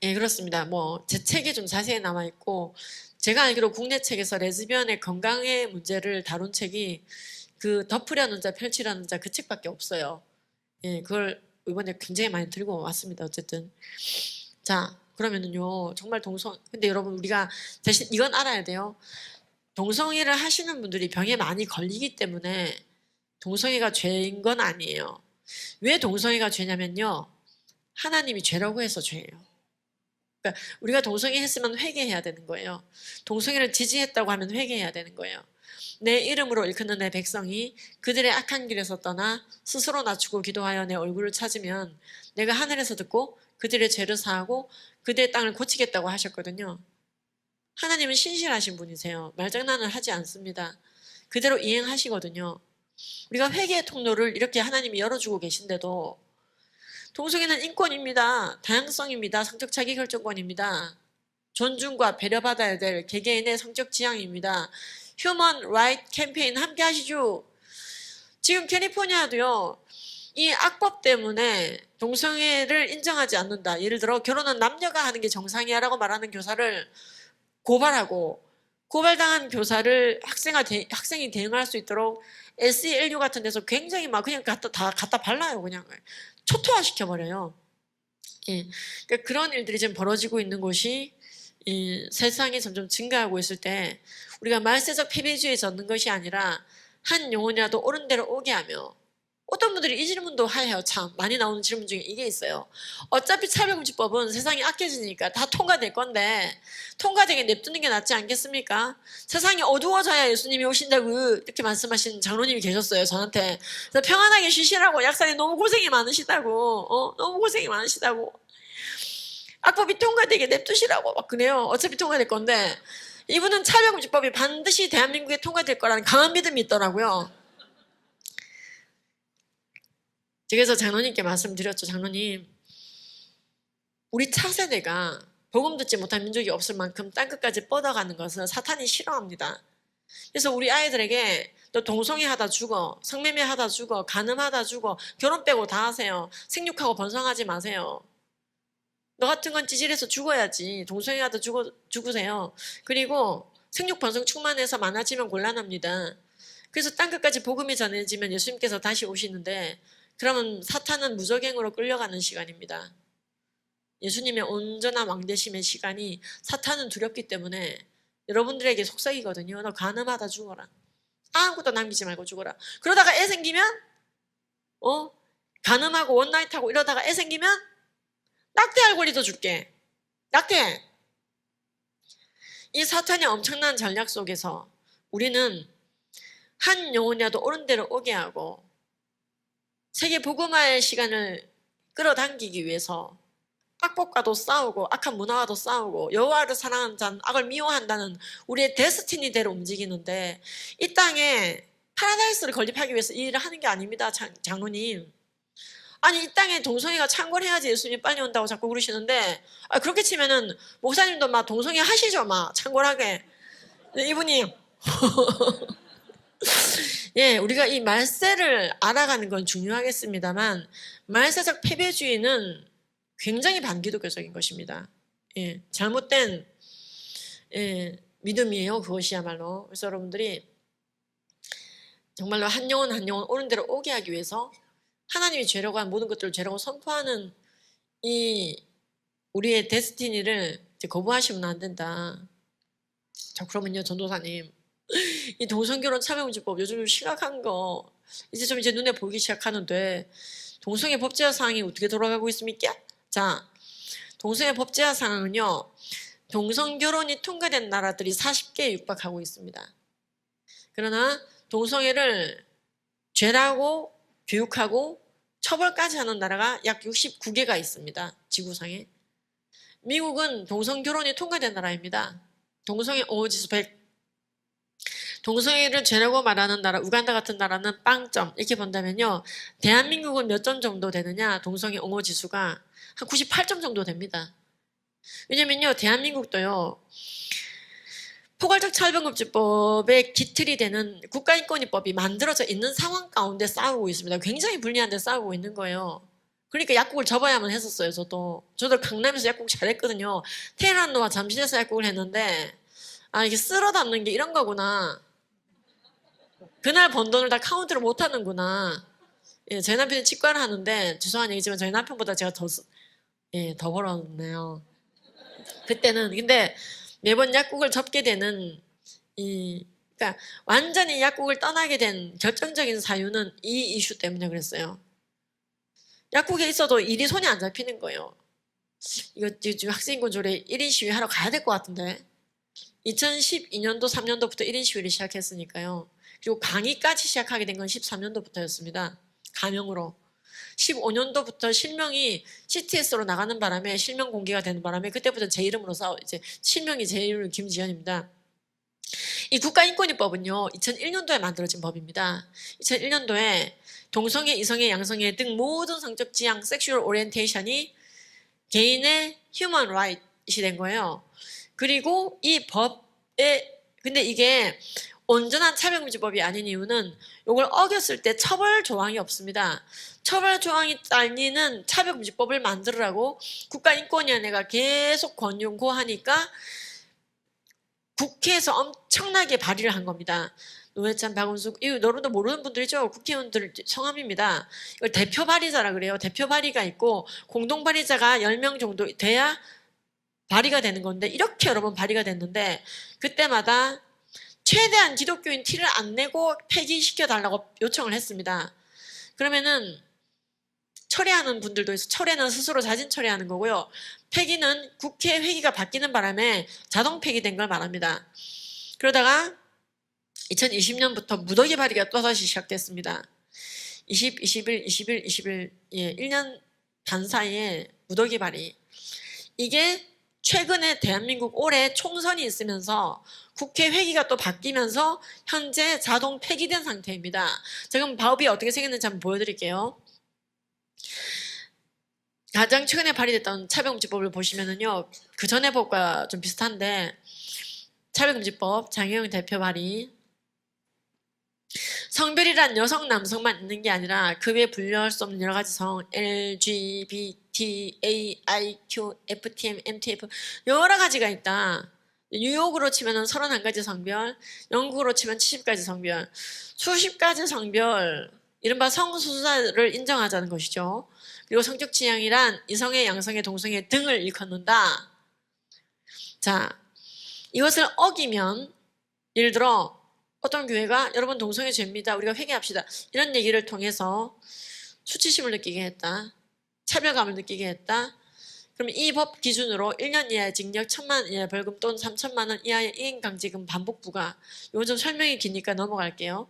예, 그렇습니다. 뭐 제 책에 좀 자세히 남아 있고 제가 알기로 국내 책에서 레즈비언의 건강의 문제를 다룬 책이 그 덮으려는 자, 펼치려는 자 그 책밖에 없어요. 예, 그걸 이번에 굉장히 많이 들고 왔습니다. 어쨌든. 자, 그러면은요, 정말 근데 여러분, 우리가 대신 이건 알아야 돼요. 동성애를 하시는 분들이 병에 많이 걸리기 때문에 동성애가 죄인 건 아니에요. 왜 동성애가 죄냐면요, 하나님이 죄라고 해서 죄예요. 그러니까 우리가 동성애 했으면 회개해야 되는 거예요. 동성애를 지지했다고 하면 회개해야 되는 거예요. 내 이름으로 일컫는 내 백성이 그들의 악한 길에서 떠나 스스로 낮추고 기도하여 내 얼굴을 찾으면 내가 하늘에서 듣고 그들의 죄를 사하고 그들의 땅을 고치겠다고 하셨거든요. 하나님은 신실하신 분이세요. 말장난을 하지 않습니다. 그대로 이행하시거든요. 우리가 회개의 통로를 이렇게 하나님이 열어주고 계신데도 동성애는 인권입니다. 다양성입니다. 성적 자기결정권입니다. 존중과 배려받아야 될 개개인의 성적 지향입니다. 휴먼 라이트 캠페인 함께 하시죠. 지금 캘리포니아도요, 이 악법 때문에 동성애를 인정하지 않는다. 예를 들어 결혼은 남녀가 하는 게 정상이야 라고 말하는 교사를 고발하고, 고발당한 교사를 학생이 대응할 수 있도록 SELU 같은 데서 굉장히 막 그냥 갖다 발라요. 그냥 초토화시켜버려요. 예. 그러니까 그런 일들이 지금 벌어지고 있는 곳이 세상에 점점 증가하고 있을 때 우리가 말세적 패배주의에 젖는 것이 아니라 한 영혼이라도 옳은 대로 오게 하며, 어떤 분들이 이 질문도 해요. 참 많이 나오는 질문 중에 이게 있어요. 어차피 차별금지법은 세상이 악해지니까 다 통과될 건데 통과되게 냅두는 게 낫지 않겠습니까? 세상이 어두워져야 예수님이 오신다고 이렇게 말씀하신 장로님이 계셨어요. 저한테. 그래서 평안하게 쉬시라고, 약사님 너무 고생이 많으시다고, 너무 고생이 많으시다고, 악법이 통과되게 냅두시라고 막 그래요. 어차피 통과될 건데 이분은 차별금지법이 반드시 대한민국에 통과될 거라는 강한 믿음이 있더라고요. 그래서 장로님께 말씀드렸죠. 장로님, 우리 차세대가 복음 듣지 못한 민족이 없을 만큼 땅끝까지 뻗어가는 것은 사탄이 싫어합니다. 그래서 우리 아이들에게 너 동성애 하다 죽어, 성매매 하다 죽어, 간음하다 죽어, 결혼 빼고 다 하세요. 생육하고 번성하지 마세요. 너 같은 건 찌질해서 죽어야지. 동성애 하다 죽으세요. 그리고 생육 번성 충만해서 많아지면 곤란합니다. 그래서 땅끝까지 복음이 전해지면 예수님께서 다시 오시는데 그러면 사탄은 무적행으로 끌려가는 시간입니다. 예수님의 온전한 왕되심의 시간이 사탄은 두렵기 때문에 여러분들에게 속삭이거든요. 너 간음하다 죽어라. 아무것도 남기지 말고 죽어라. 그러다가 애 생기면 간음하고 원나잇하고 이러다가 애 생기면 낙태할 권리도 줄게. 낙태. 이 사탄의 엄청난 전략 속에서 우리는 한 영혼이라도 옳은 대로 오게 하고 세계 복음화의 시간을 끌어당기기 위해서 악법과도 싸우고 악한 문화와도 싸우고 여호와를 사랑하는 자는 악을 미워한다는 우리의 데스티니대로 움직이는데, 이 땅에 파라다이스를 건립하기 위해서 이 일을 하는 게 아닙니다. 장로님. 아니 이 땅에 동성애가 창궐해야지 예수님이 빨리 온다고 자꾸 그러시는데, 그렇게 치면은 목사님도 막 동성애 하시죠. 막 창궐하게. 이분이 예, 우리가 이 말세를 알아가는 건 중요하겠습니다만 말세적 패배주의는 굉장히 반기독교적인 것입니다. 예, 잘못된 믿음이에요. 그것이야말로. 그래서 여러분들이 정말로 한 영혼 한 영혼 옳은 대로 오게 하기 위해서 하나님이 죄라고 한 모든 것들을 죄라고 선포하는 이 우리의 데스티니를 이제 거부하시면 안 된다. 자, 그러면요, 전도사님, 이 동성결혼 참여금지법 요즘 좀 심각한 거 이제 좀 이제 눈에 보이기 시작하는데 동성애 법제화 사항이 어떻게 돌아가고 있습니까? 자, 동성애 법제화 사항은요, 동성결혼이 통과된 나라들이 40개에 육박하고 있습니다. 그러나 동성애를 죄라고 교육하고 처벌까지 하는 나라가 약 69개가 있습니다. 지구상에. 미국은 동성결혼이 통과된 나라입니다. 동성애 옹호지수 100. 동성애를 죄라고 말하는 나라, 우간다 같은 나라는 빵점. 이렇게 본다면요, 대한민국은 몇 점 정도 되느냐? 동성애 옹호지수가 한 98점 정도 됩니다. 왜냐면요, 대한민국도요, 포괄적 차별금지법의 기틀이 되는 국가인권위법이 만들어져 있는 상황 가운데 싸우고 있습니다. 굉장히 불리한데 싸우고 있는 거예요. 그러니까 약국을 접어야만 했었어요. 저도 강남에서 약국 잘했거든요. 테헤란로와 잠실에서 약국을 했는데, 아, 이게 쓸어 담는 게 이런 거구나. 그날 번 돈을 다 카운트를 못 하는구나. 예, 저희 남편이 치과를 하는데, 죄송한 얘기지만 저희 남편보다 제가 더 벌었네요. 그때는. 근데 매번 약국을 접게 되는 그러니까 완전히 약국을 떠나게 된 결정적인 사유는 이 이슈 때문에 그랬어요. 약국에 있어도 일이 손이 안 잡히는 거예요. 이거 지금 학생인권 조례 1인 시위 하러 가야 될 것 같은데. 2012년도 3년도부터 1인 시위를 시작했으니까요. 그리고 강의까지 시작하게 된 건 13년도부터였습니다. 가명으로. 15년도부터 실명이 CTS로 나가는 바람에 실명 공개가 되는 바람에 그때부터 제 이름으로 이제 실명이 제 이름 김지연입니다. 이 국가인권위법은요, 2001년도에 만들어진 법입니다. 2001년도에 동성애, 이성애, 양성애 등 모든 성적 지향, 섹슈얼 오리엔테이션이 개인의 휴먼 라이트이 된 거예요. 그리고 이 법에, 근데 이게 온전한 차별금지법이 아닌 이유는 이걸 어겼을 때 처벌 조항이 없습니다. 처벌 조항이 딸리는 차별금지법을 만들으라고 국가인권위원회가 계속 권고하니까 국회에서 엄청나게 발의를 한 겁니다. 노회찬, 박은숙, 이거 여러분도 모르는 분들이죠. 국회의원들 성함입니다. 이걸 대표 발의자라 그래요. 대표 발의가 있고 공동 발의자가 10명 정도 돼야 발의가 되는 건데 이렇게 여러 번 발의가 됐는데 그때마다 최대한 기독교인 티를 안 내고 폐기시켜달라고 요청을 했습니다. 그러면은 철회하는 분들도 있어. 철회는 스스로 자진 철회하는 거고요. 폐기는 국회 회기가 바뀌는 바람에 자동 폐기된 걸 말합니다. 그러다가 2020년부터 무더기 발의가 또다시 시작됐습니다. 21, 예, 1년 반 사이에 무더기 발의. 이게 최근에 대한민국 올해 총선이 있으면서 국회 회기가 또 바뀌면서 현재 자동 폐기된 상태입니다. 지금 법이 어떻게 생겼는지 한번 보여드릴게요. 가장 최근에 발의됐던 차별금지법을 보시면은요, 그 전에 법과 좀 비슷한데, 차별금지법 장혜영 대표 발의. 성별이란 여성, 남성만 있는 게 아니라 그 외에 분류할 수 없는 여러 가지 성, LGBT, A, I, Q, FTM, MTF 여러 가지가 있다. 뉴욕으로 치면 31가지 성별, 영국으로 치면 70가지 성별, 수십 가지 성별, 이른바 성소수자를 인정하자는 것이죠. 그리고 성적 취향이란 이성애, 양성애, 동성애 등을 일컫는다. 자, 이것을 어기면 예를 들어 어떤 교회가 여러분 동성애 죄입니다. 우리가 회개합시다. 이런 얘기를 통해서 수치심을 느끼게 했다. 차별감을 느끼게 했다. 그럼 이 법 기준으로 1년 이하의 징역, 1,000만 원 이하의 벌금 또는 3천만 원 이하의 이행강제금 반복 부과. 이건 좀 설명이 기니까 넘어갈게요.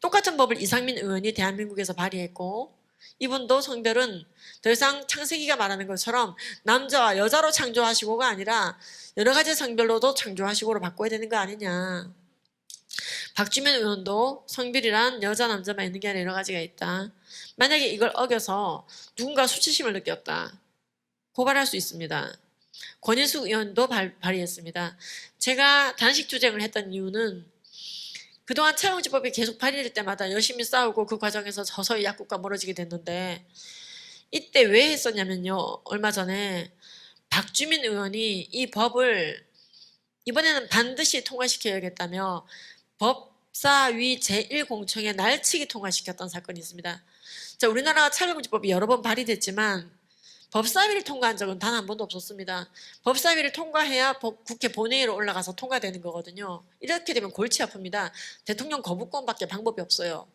똑같은 법을 이상민 의원이 대한민국에서 발의했고 이분도 성별은 더 이상 창세기가 말하는 것처럼 남자와 여자로 창조하시고가 아니라 여러 가지 성별로도 창조하시고로 바꿔야 되는 거 아니냐. 박주민 의원도 성별이란 여자, 남자만 있는 게 아니라 여러 가지가 있다. 만약에 이걸 어겨서 누군가 수치심을 느꼈다. 고발할 수 있습니다. 권인숙 의원도 발의했습니다. 제가 단식 투쟁을 했던 이유는 그동안 차용지법이 계속 발의될 때마다 열심히 싸우고 그 과정에서 서서히 약국과 멀어지게 됐는데 이때 왜 했었냐면요. 얼마 전에 박주민 의원이 이 법을 이번에는 반드시 통과시켜야겠다며 법 법사위 제1공청회 날치기 통과시켰던 사건이 있습니다. 자, 우리나라 촬영금지법이 여러 번 발의됐지만 법사위를 통과한 적은 단 한 번도 없었습니다. 법사위를 통과해야 국회 본회의로 올라가서 통과되는 거거든요. 이렇게 되면 골치 아픕니다. 대통령 거부권밖에 방법이 없어요.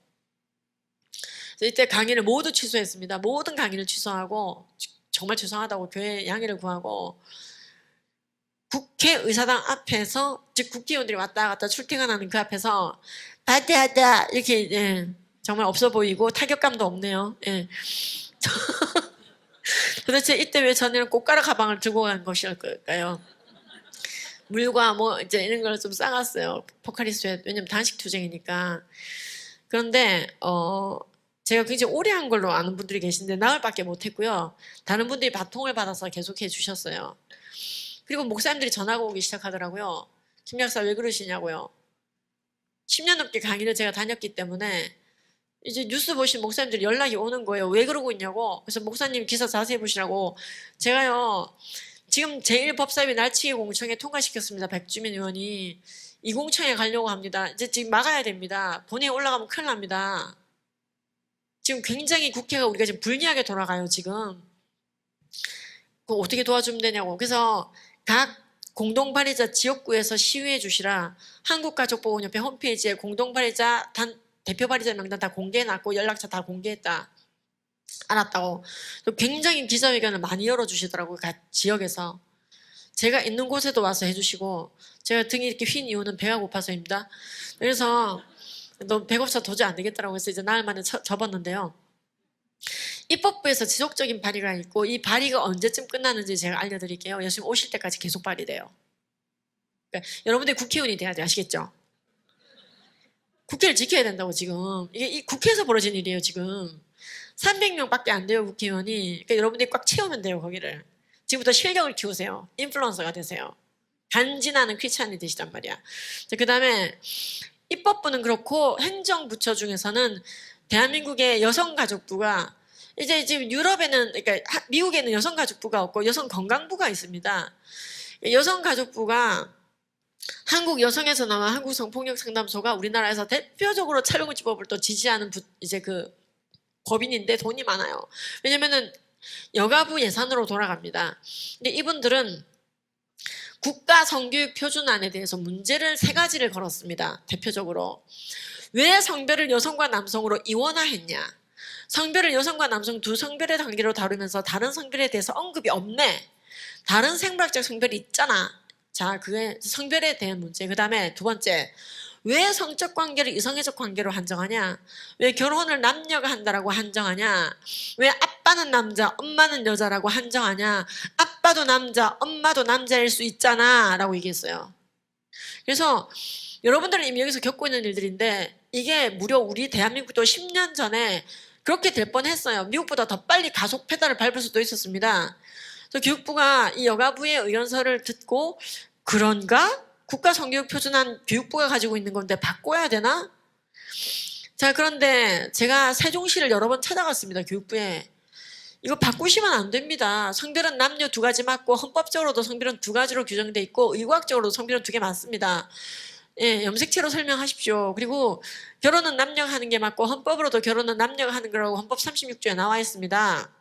이때 강의를 모두 취소했습니다. 모든 강의를 취소하고 정말 죄송하다고 교회 양해를 구하고 국회의사당 앞에서, 즉 국회의원들이 왔다 갔다 출퇴근하는 그 앞에서 받아다 이렇게, 예, 정말 없어 보이고 타격감도 없네요. 예. 도대체 이때 왜 저는 꽃가루 가방을 들고 간 것일까요? 물과 뭐 이제 이런 걸 좀 싸갔어요. 포카리스웨트. 왜냐면 단식 투쟁이니까. 그런데 제가 굉장히 오래 한 걸로 아는 분들이 계신데 나흘밖에 못했고요. 다른 분들이 바통을 받아서 계속해 주셨어요. 그리고 목사님들이 전화가 오기 시작하더라고요. 김 약사 왜 그러시냐고요. 10년 넘게 강의를 제가 다녔기 때문에 이제 뉴스 보신 목사님들이 연락이 오는 거예요. 왜 그러고 있냐고. 그래서 목사님 기사 자세히 보시라고. 제가요, 지금 제1법사위 날치기 공청회 통과시켰습니다. 백주민 의원이. 이 공청회 가려고 합니다. 이제 지금 막아야 됩니다. 본회의 올라가면 큰일 납니다. 지금 굉장히 국회가 우리가 지금 불리하게 돌아가요, 지금. 그거 어떻게 도와주면 되냐고. 그래서 각 공동발의자 지역구에서 시위해 주시라. 한국가족보건협회 홈페이지에 공동발의자 대표 발의자 명단 다 공개해놨고 연락처 다 공개했다. 알았다고. 굉장히 기자회견을 많이 열어주시더라고요. 각 지역에서. 제가 있는 곳에도 와서 해주시고 제가 등이 이렇게 휜 이유는 배가 고파서입니다. 그래서 너 배고파서 도저히 안 되겠더라고요. 그래서 이제 나흘 만에 접었는데요. 입법부에서 지속적인 발의가 있고 이 발의가 언제쯤 끝나는지 제가 알려드릴게요. 예수님 오실 때까지 계속 발의돼요. 그러니까 여러분들이 국회의원이 돼야 돼. 아시겠죠? 국회를 지켜야 된다고 지금. 이게 이 국회에서 벌어진 일이에요 지금. 300명밖에 안 돼요 국회의원이. 그러니까 여러분들이 꽉 채우면 돼요 거기를. 지금부터 실력을 키우세요. 인플루언서가 되세요. 간지나는 크리스찬이 되시단 말이야. 그 다음에 입법부는 그렇고 행정부처 중에서는 대한민국의 여성가족부가 이제 지금 유럽에는, 그러니까 미국에는 여성가족부가 없고 여성건강부가 있습니다. 여성가족부가 한국 여성에서 나와 한국 성폭력상담소가 우리나라에서 대표적으로 촬영금지법을 또 지지하는 이제 그 법인인데 돈이 많아요. 왜냐면은 여가부 예산으로 돌아갑니다. 근데 이분들은 국가 성교육 표준안에 대해서 문제를 3가지를 걸었습니다. 대표적으로. 왜 성별을 여성과 남성으로 이원화했냐? 성별을 여성과 남성 두 성별의 관계로 다루면서 다른 성별에 대해서 언급이 없네. 다른 생물학적 성별이 있잖아. 자, 그게 성별에 대한 문제. 그 다음에 2번째, 왜 성적 관계를 이성애적 관계로 한정하냐? 왜 결혼을 남녀가 한다라고 한정하냐? 왜 아빠는 남자, 엄마는 여자라고 한정하냐? 아빠도 남자, 엄마도 남자일 수 있잖아 라고 얘기했어요. 그래서 여러분들은 이미 여기서 겪고 있는 일들인데 이게 무려 우리 대한민국도 10년 전에 그렇게 될 뻔했어요. 미국보다 더 빨리 가속 페달을 밟을 수도 있었습니다. 그래서 교육부가 이 여가부의 의견서를 듣고 그런가? 국가성교육표준안 교육부가 가지고 있는 건데 바꿔야 되나? 자, 그런데 제가 세종시를 여러 번 찾아갔습니다. 교육부에. 이거 바꾸시면 안 됩니다. 성별은 남녀 2가지 맞고 헌법적으로도 성별은 2가지로 규정돼 있고 의과학적으로도 성별은 2개 맞습니다. 예, 염색체로 설명하십시오. 그리고 결혼은 남녀가 하는 게 맞고 헌법으로도 결혼은 남녀가 하는 거라고 헌법 36조에 나와 있습니다.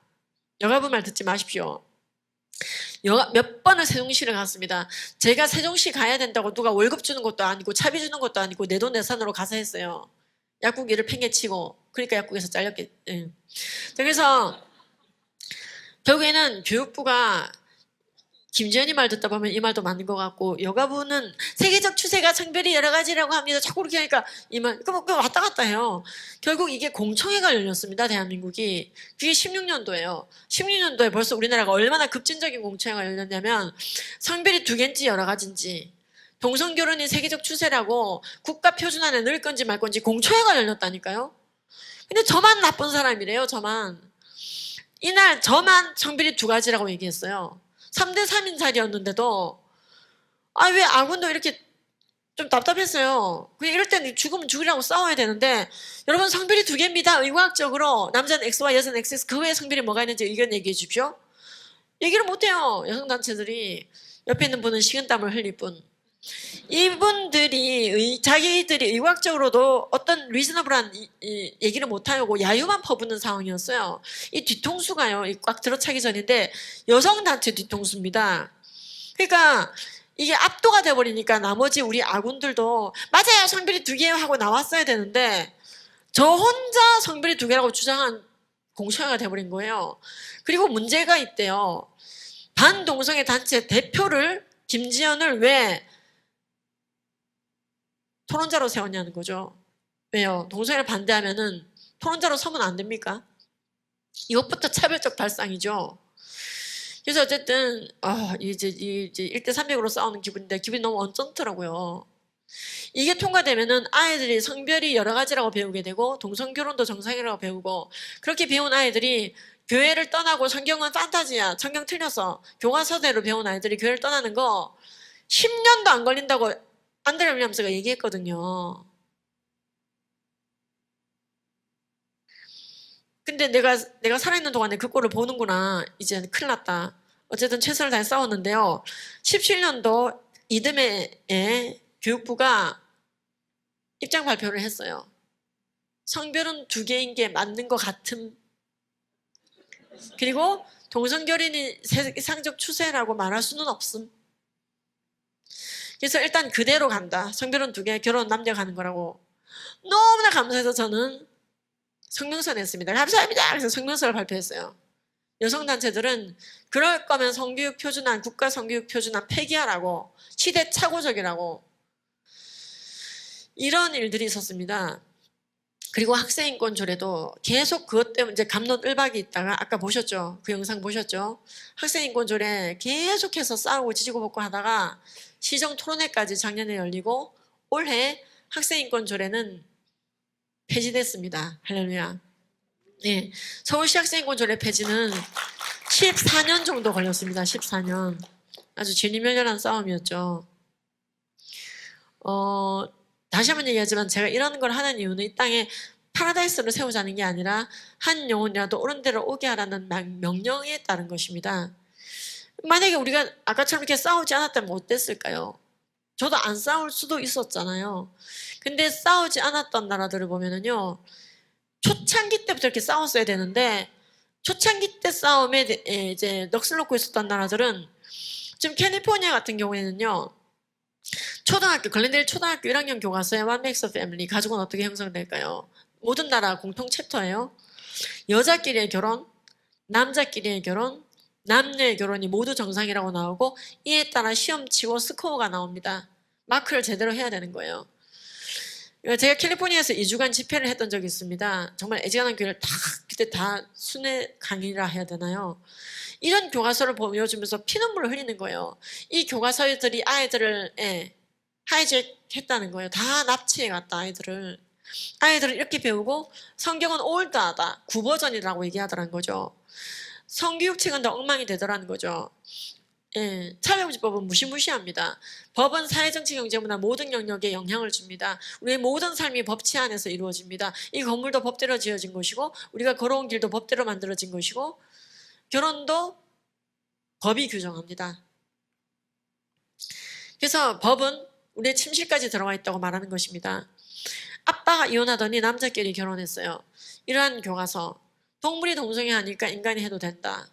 여가부 말 듣지 마십시오. 몇 번을 세종시를 갔습니다. 제가 세종시 가야 된다고 누가 월급 주는 것도 아니고 차비 주는 것도 아니고 내돈내산으로 가서 했어요. 약국 일을 팽개치고. 그러니까 약국에서 잘렸겠. 예. 그래서 결국에는 교육부가 김지연이 말 듣다 보면 이 말도 맞는 것 같고 여가부는 세계적 추세가 성별이 여러 가지라고 합니다. 자꾸 그렇게 하니까 이 말 그거 왔다 갔다 해요. 결국 이게 공청회가 열렸습니다. 대한민국이. 그게 16년도예요. 16년도에 벌써 우리나라가 얼마나 급진적인 공청회가 열렸냐면 성별이 2개인지 여러 가지인지 동성결혼이 세계적 추세라고 국가표준안에 넣을 건지 말 건지 공청회가 열렸다니까요. 근데 저만 나쁜 사람이래요. 저만. 이날 저만 성별이 2가지라고 얘기했어요. 3대3인 자리였는데도 왜 아군도 이렇게 좀 답답했어요. 그냥 이럴 때는 죽으면 죽으라고 싸워야 되는데 여러분 성별이 2개입니다. 의과학적으로 남자는 X와 여자는 XX 그 외에 성별이 뭐가 있는지 의견 얘기해 주십시오. 얘기를 못해요. 여성단체들이. 옆에 있는 분은 식은땀을 흘릴 뿐. 이분들이 자기들이 의학적으로도 어떤 리즈너블한 얘기를 못하고 야유만 퍼붓는 상황이었어요. 이 뒤통수가요, 꽉 들어차기 전인데 여성단체 뒤통수입니다. 그러니까 이게 압도가 돼버리니까 나머지 우리 아군들도 맞아요, 성별이 2개 하고 나왔어야 되는데 저 혼자 성별이 2개라고 주장한 공청회가 돼버린 거예요. 그리고 문제가 있대요. 반동성애 단체 대표를 김지연을 왜 토론자로 세웠냐는 거죠. 왜요? 동성애를 반대하면은 토론자로 서면 안 됩니까? 이것부터 차별적 발상이죠. 그래서 어쨌든 이제 1대 300으로 싸우는 기분인데 기분이 너무 언짢더라고요. 이게 통과되면은 아이들이 성별이 여러 가지라고 배우게 되고 동성결혼도 정상이라고 배우고 그렇게 배운 아이들이 교회를 떠나고 성경은 판타지야, 성경 틀려서 교과서대로 배운 아이들이 교회를 떠나는 거 10년도 안 걸린다고 안드레 윌리엄스가 얘기했거든요. 근데 내가 살아있는 동안에 그 꼴을 보는구나. 이제 큰일 났다. 어쨌든 최선을 다해 싸웠는데요. 17년도 이듬해에 교육부가 입장 발표를 했어요. 성별은 2개인 게 맞는 것 같음. 그리고 동성결혼이 세상적 추세라고 말할 수는 없음. 그래서 일단 그대로 간다. 성별은 2개, 결혼 남녀 가는 거라고. 너무나 감사해서 저는 성명서 냈습니다. 감사합니다. 그래서 성명서를 발표했어요. 여성단체들은 그럴 거면 성교육 표준안, 국가 성교육 표준안 폐기하라고, 시대착오적이라고 이런 일들이 있었습니다. 그리고 학생인권 조례도 계속 그것 때문에 이제 갑론을박이 있다가 아까 보셨죠? 그 영상 보셨죠? 학생인권 조례 계속해서 싸우고 지지고 볶고 하다가 시정 토론회까지 작년에 열리고 올해 학생인권 조례는 폐지됐습니다. 할렐루야. 네, 서울시 학생인권 조례 폐지는 14년 정도 걸렸습니다. 14년. 아주 진리멸렬한 싸움이었죠. 다시 한번 얘기하지만 제가 이런 걸 하는 이유는 이 땅에 파라다이스를 세우자는 게 아니라 한 영혼이라도 옳은 데로 오게 하라는 명령에 따른 것입니다. 만약에 우리가 아까처럼 이렇게 싸우지 않았다면 어땠을까요? 저도 안 싸울 수도 있었잖아요. 근데 싸우지 않았던 나라들을 보면은요, 초창기 때부터 이렇게 싸웠어야 되는데, 초창기 때 싸움에 이제 넋을 놓고 있었던 나라들은, 지금 캘리포니아 같은 경우에는요, 초등학교, 글렌데일 초등학교 1학년 교과서에 What Makes a Family, 가족은 어떻게 형성될까요? 모든 나라 공통 챕터예요. 여자끼리의 결혼, 남자끼리의 결혼, 남녀의 결혼이 모두 정상이라고 나오고 이에 따라 시험 치고 스코어가 나옵니다. 마크를 제대로 해야 되는 거예요. 제가 캘리포니아에서 2주간 집회를 했던 적이 있습니다. 정말 애지간한 교회를 그때 다 순회 강의라 해야 되나요? 이런 교과서를 보여주면서 피눈물을 흘리는 거예요. 이 교과서들이 아이들을 하이잭했다는 거예요. 다 납치해갔다, 아이들을. 아이들을 이렇게 배우고 성경은 올드하다, 구버전이라고 얘기하더라는 거죠. 성교육책은 더 엉망이 되더라는 거죠. 차별금지법은 무시무시합니다. 법은 사회정치, 경제문화 모든 영역에 영향을 줍니다. 우리의 모든 삶이 법치 안에서 이루어집니다. 이 건물도 법대로 지어진 것이고 우리가 걸어온 길도 법대로 만들어진 것이고 결혼도 법이 규정합니다. 그래서 법은 우리의 침실까지 들어와 있다고 말하는 것입니다. 아빠가 이혼하더니 남자끼리 결혼했어요. 이러한 교과서, 동물이 동성애하니까 인간이 해도 된다.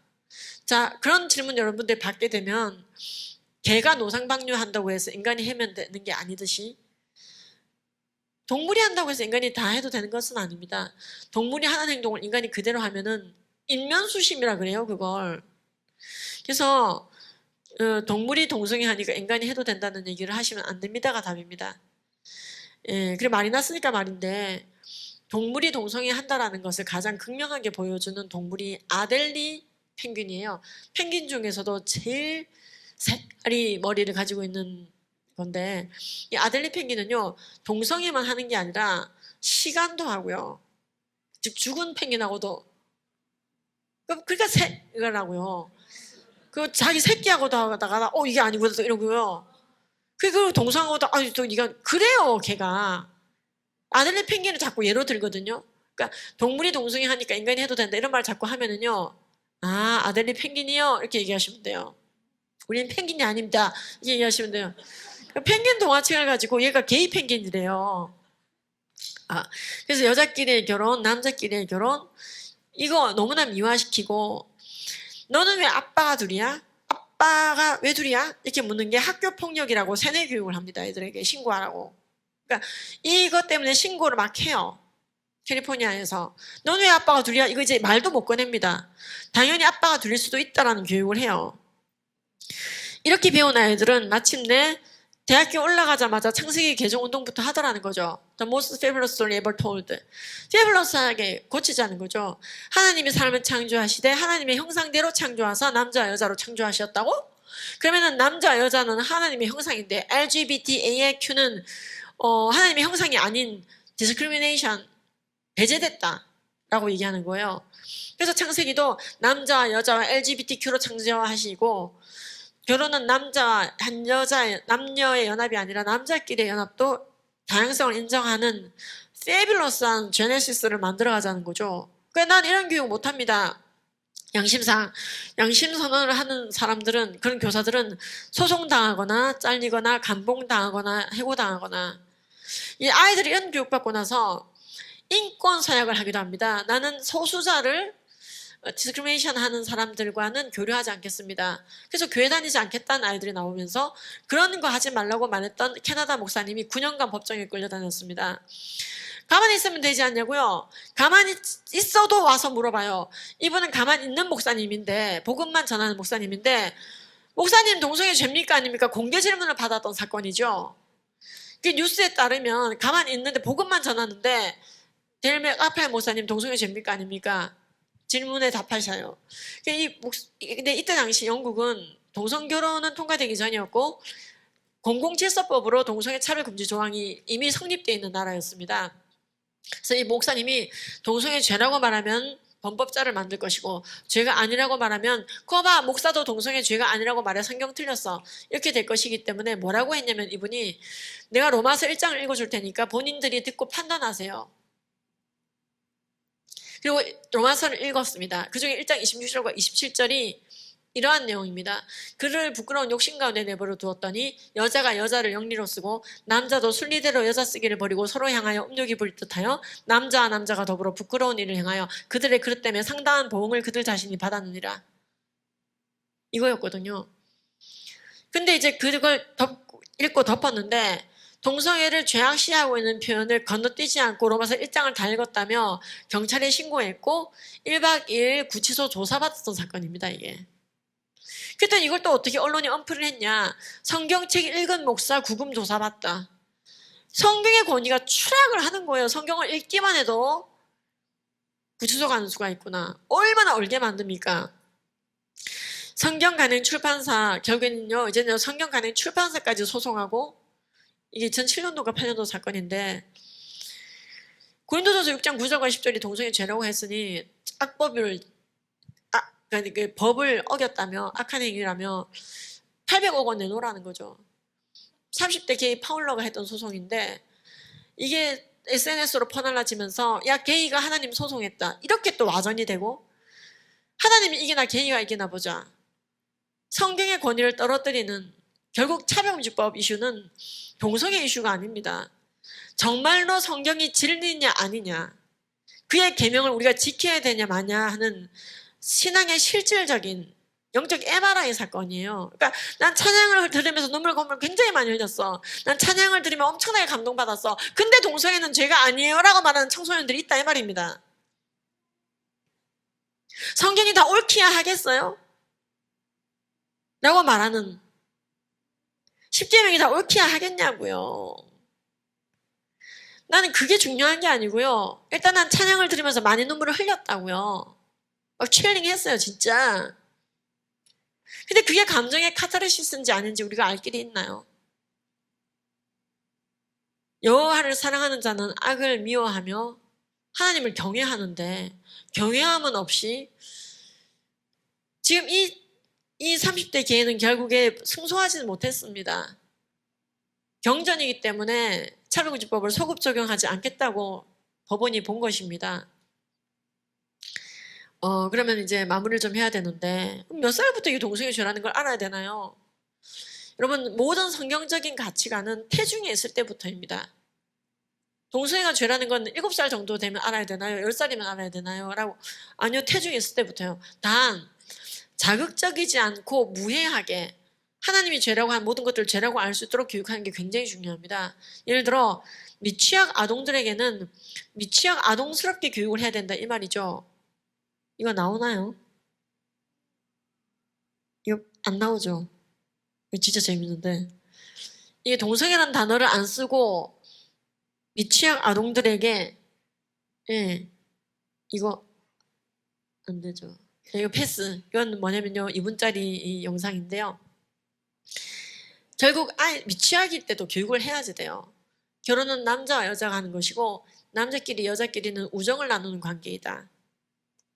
자, 그런 질문 여러분들 받게 되면 개가 노상방뇨한다고 해서 인간이 하면 되는 게 아니듯이 동물이 한다고 해서 인간이 다 해도 되는 것은 아닙니다. 동물이 하는 행동을 인간이 그대로 하면은 인면수심이라 그래요, 그걸. 그래서 동물이 동성애하니까 인간이 해도 된다는 얘기를 하시면 안 됩니다가 답입니다. 그래 말이 났으니까 말인데 동물이 동성애한다라는 것을 가장 극명하게 보여주는 동물이 아델리 펭귄이에요. 펭귄 중에서도 제일 색깔이 머리를 가지고 있는 건데 이 아델리 펭귄은요 동성애만 하는 게 아니라 시간도 하고요. 즉 죽은 펭귄하고도 그러니까 이거라고요. 그 자기 새끼하고도 하다가 이게 아니고 이러고요. 그 동성하고도 또 이거 그래요 걔가. 아델리 펭귄을 자꾸 예로 들거든요. 그러니까 동물이 동성애 하니까 인간이 해도 된다 이런 말 자꾸 하면은요. 아델리 펭귄이요 이렇게 얘기하시면 돼요. 우리는 펭귄이 아닙니다 이렇게 얘기하시면 돼요. 펭귄 동화책을 가지고 얘가 게이 펭귄이래요. 그래서 여자끼리의 결혼, 남자끼리의 결혼, 이거 너무나 미화시키고, 너는 왜 아빠가 둘이야? 아빠가 왜 둘이야? 이렇게 묻는 게 학교 폭력이라고 세뇌 교육을 합니다. 애들에게 신고하라고. 그러니까 이것 때문에 신고를 막 해요. 캘리포니아에서. 넌 왜 아빠가 둘이야? 이거 이제 말도 못 꺼냅니다. 당연히 아빠가 둘일 수도 있다라는 교육을 해요. 이렇게 배운 아이들은 마침내 대학교 올라가자마자 창세기 개종 운동부터 하더라는 거죠. The most fabulous story ever told. fabulous하게 고치자는 거죠. 하나님이 사람을 창조하시되 하나님의 형상대로 창조하사 남자와 여자로 창조하셨다고? 그러면은 남자와 여자는 하나님의 형상인데 LGBTAQ는 하나님의 형상이 아닌 discrimination, 배제됐다라고 얘기하는 거예요. 그래서 창세기도 남자와 여자와 LGBTQ로 창조하시고 결혼은 남자와 한 여자, 남녀의 연합이 아니라 남자끼리의 연합도 다양성을 인정하는 페빌러스한 제네시스를 만들어가자는 거죠. 그러니까 난 이런 교육 못합니다. 양심상. 양심 선언을 하는 사람들은, 그런 교사들은 소송당하거나 잘리거나 감봉당하거나 해고당하거나, 이 아이들이 이런 교육받고 나서 인권 사역을 하기도 합니다. 나는 소수자를 디스크리미네이션 하는 사람들과는 교류하지 않겠습니다. 그래서 교회 다니지 않겠다는 아이들이 나오면서 그런 거 하지 말라고 말했던 캐나다 목사님이 9년간 법정에 끌려다녔습니다. 가만히 있으면 되지 않냐고요? 가만히 있어도 와서 물어봐요. 이분은 가만히 있는 목사님인데, 복음만 전하는 목사님인데, 목사님 동성애 죄입니까 아닙니까? 공개 질문을 받았던 사건이죠. 그 뉴스에 따르면 가만히 있는데 복음만 전하는데 델맥 아팔 목사님 동성애 죄입니까 아닙니까? 질문에 답하셔요. 근데 이때 당시 영국은 동성결혼은 통과되기 전이었고 공공질서법으로 동성애 차별금지 조항이 이미 성립되어 있는 나라였습니다. 그래서 이 목사님이 동성애 죄라고 말하면 범법자를 만들 것이고 죄가 아니라고 말하면 그거 봐 목사도 동성애 죄가 아니라고 말해 성경 틀렸어 이렇게 될 것이기 때문에 뭐라고 했냐면 이분이 내가 로마서 1장을 읽어줄 테니까 본인들이 듣고 판단하세요. 그리고 로마서를 읽었습니다. 그중에 1장 26절과 27절이 이러한 내용입니다. 그를 부끄러운 욕심 가운데 내버려 두었더니 여자가 여자를 영리로 쓰고 남자도 순리대로 여자 쓰기를 버리고 서로 향하여 음욕이 부릴 듯하여 남자와 남자가 더불어 부끄러운 일을 행하여 그들의 그릇 때문에 상당한 보응을 그들 자신이 받았느니라. 이거였거든요. 근데 이제 그걸 읽고 덮었는데 동성애를 죄악시하고 있는 표현을 건너뛰지 않고 로마서 1장을 다 읽었다며 경찰에 신고했고 1박 2일 구치소 조사받았던 사건입니다. 이게. 그랬더니 이걸 또 어떻게 언론이 언플을 했냐. 성경책 읽은 목사 구금 조사받다. 성경의 권위가 추락을 하는 거예요. 성경을 읽기만 해도 구치소 가는 수가 있구나. 얼마나 얼게 만듭니까? 성경간행 출판사 결국에는요. 이제는 성경간행 출판사까지 소송하고 이게 2007년도가 8년도 사건인데 고린도전서 6장 9절과 10절이 동성애 죄라고 했으니 그러니까 그 법을 어겼다며 악한 행위라며 800억 원 내놓으라는 거죠. 30대 게이 파울러가 했던 소송인데 이게 SNS로 퍼날라지면서 야 게이가 하나님 소송했다 이렇게 또 와전이 되고 하나님이 이기나 게이가 이기나 보자. 성경의 권위를 떨어뜨리는 결국 차별금지법 이슈는 동성애 이슈가 아닙니다. 정말로 성경이 진리냐 아니냐 그의 계명을 우리가 지켜야 되냐 마냐 하는 신앙의 실질적인 영적 MRI 사건이에요. 그러니까 난 찬양을 들으면서 눈물 굉장히 많이 흘렸어. 난 찬양을 들으면 엄청나게 감동받았어. 근데 동성애는 죄가 아니에요 라고 말하는 청소년들이 있다 이 말입니다. 성경이 다 옳기야 하겠어요? 라고 말하는 십계명이 다 옳기야 하겠냐고요. 나는 그게 중요한 게 아니고요. 일단 난 찬양을 들으면서 많이 눈물을 흘렸다고요. 막 칠링했어요 진짜. 근데 그게 감정의 카타르시스인지 아닌지 우리가 알 길이 있나요? 여호와를 사랑하는 자는 악을 미워하며 하나님을 경외하는데 경외함은 없이 지금 이 30대 개인은 결국에 승소하지는 못했습니다. 경전이기 때문에 차별금지법을 소급 적용하지 않겠다고 법원이 본 것입니다. 그러면 이제 마무리를 좀 해야 되는데 몇 살부터 이 동성애 죄라는 걸 알아야 되나요? 여러분 모든 성경적인 가치관은 태중에 있을 때부터입니다. 동성애가 죄라는 건 7살 정도 되면 알아야 되나요? 10살이면 알아야 되나요? 라고 아니요, 태중에 있을 때부터요. 단 자극적이지 않고 무해하게 하나님이 죄라고 한 모든 것들을 죄라고 알 수 있도록 교육하는 게 굉장히 중요합니다. 예를 들어 미취학 아동들에게는 미취학 아동스럽게 교육을 해야 된다 이 말이죠. 이거 나오나요? 이거 안 나오죠? 이거 진짜 재밌는데 이게 동성애라는 단어를 안 쓰고 미취학 아동들에게 이거 안 되죠. 이거 패스. 이건 뭐냐면요 2분짜리 이 영상인데요. 결국 미취학일 때도 교육을 해야지 돼요. 결혼은 남자와 여자가 하는 것이고 남자끼리 여자끼리는 우정을 나누는 관계이다.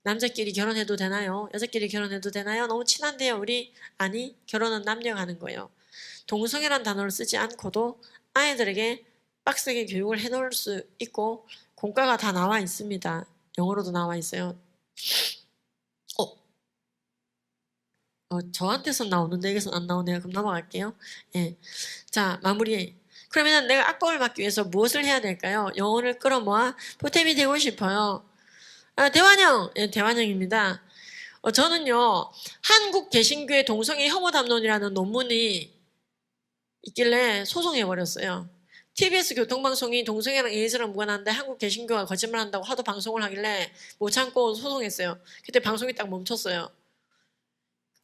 남자끼리 결혼해도 되나요? 여자끼리 결혼해도 되나요? 너무 친한데요 우리? 아니, 결혼은 남녀가 하는 거예요. 동성애란 단어를 쓰지 않고도 아이들에게 빡세게 교육을 해놓을 수 있고 공과가 다 나와 있습니다. 영어로도 나와 있어요. 저한테서 나오는데 여기서 안 나오네요. 그럼 넘어갈게요. 예. 자, 마무리. 그러면 내가 악법을 막기 위해서 무엇을 해야 될까요? 영혼을 끌어모아 보탬이 되고 싶어요. 대환영! 예, 대환영입니다. 저는요, 한국 개신교회 동성애 혐오 담론이라는 논문이 있길래 소송해버렸어요. TBS 교통방송이 동성애랑 에이즈랑 무관한데 한국 개신교가 거짓말한다고 하도 방송을 하길래 못 참고 소송했어요. 그때 방송이 딱 멈췄어요.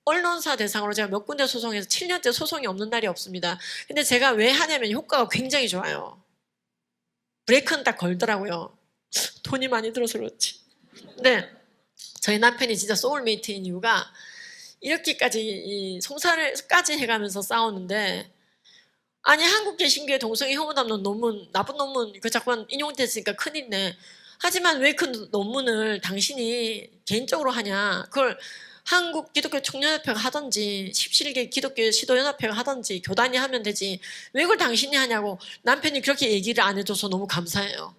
언론사 대상으로 제가 몇 군데 소송해서 7년째 소송이 없는 날이 없습니다. 근데 제가 왜 하냐면 효과가 굉장히 좋아요. 브레이크는 딱 걸더라고요. 돈이 많이 들어서 그렇지. 근데 저희 남편이 진짜 소울메이트인 이유가 이렇게까지 송사를까지 해가면서 싸우는데 아니 한국 개신교회 동성애 혐오 담론 논문 나쁜 논문 그 자꾸 인용됐으니까 큰일이네. 하지만 왜 그 논문을 당신이 개인적으로 하냐. 그걸 한국 기독교 총연합회가 하든지 17개 기독교 시도연합회가 하든지 교단이 하면 되지 왜 그걸 당신이 하냐고 남편이 그렇게 얘기를 안 해줘서 너무 감사해요.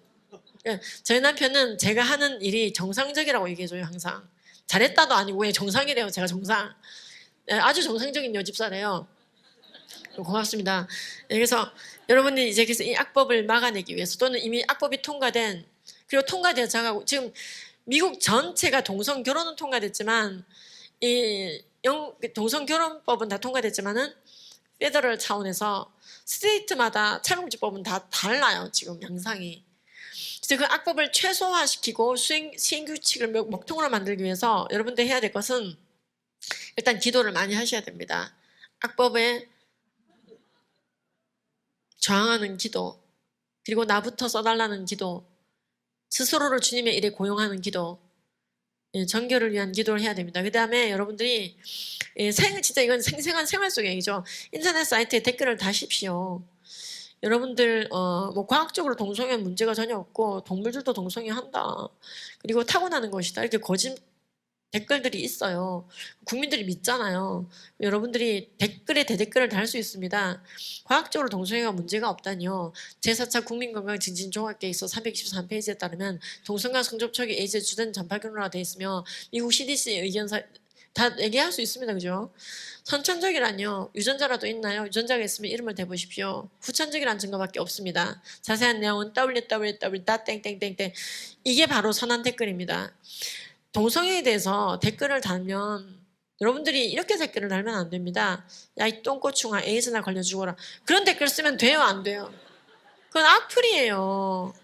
저희 남편은 제가 하는 일이 정상적이라고 얘기해줘요. 항상 잘했다도 아니고 그냥 정상이래요. 제가 정상. 아주 정상적인 여집사래요. 고맙습니다. 그래서 여러분이 이제 그래서 이 악법을 막아내기 위해서 또는 이미 악법이 통과된 그리고 통과되어가고 지금 미국 전체가 동성 결혼은 통과됐지만 이 동성 결혼법은 다 통과됐지만은 페더럴 차원에서 스테이트마다 차별금지법은 다 달라요. 지금 양상이. 그래서 그 악법을 최소화시키고 시행규칙을 먹통으로 만들기 위해서 여러분들 해야 될 것은 일단 기도를 많이 하셔야 됩니다. 악법에 저항하는 기도, 그리고 나부터 써달라는 기도, 스스로를 주님의 일에 고용하는 기도, 정결을 위한 기도를 해야 됩니다. 그 다음에 여러분들이 진짜 이건 생생한 생활 속의 얘기죠. 인터넷 사이트에 댓글을 다십시오. 여러분들 뭐 과학적으로 동성애 문제가 전혀 없고 동물들도 동성애 한다. 그리고 타고나는 것이다. 이렇게 거짓 댓글들이 있어요. 국민들이 믿잖아요. 여러분들이 댓글에 대댓글을 달 수 있습니다. 과학적으로 동성애가 문제가 없다니요. 제4차 국민건강증진종합계획서 323페이지에 따르면 동성과 성접촉이 에이즈의 주된 전파경로가 되어 있으며 미국 CDC 의견서 다 얘기할 수 있습니다. 그죠? 선천적이란요. 유전자라도 있나요? 유전자가 있으면 이름을 대보십시오. 후천적이란 증거밖에 없습니다. 자세한 내용은 www.땡땡땡땡 이게 바로 선한 댓글입니다. 동성애에 대해서 댓글을 달면 여러분들이 이렇게 댓글을 달면 안 됩니다. 야, 이 똥꼬충아 에이즈나 걸려 죽어라. 그런 댓글 쓰면 돼요, 안 돼요? 그건 악플이에요.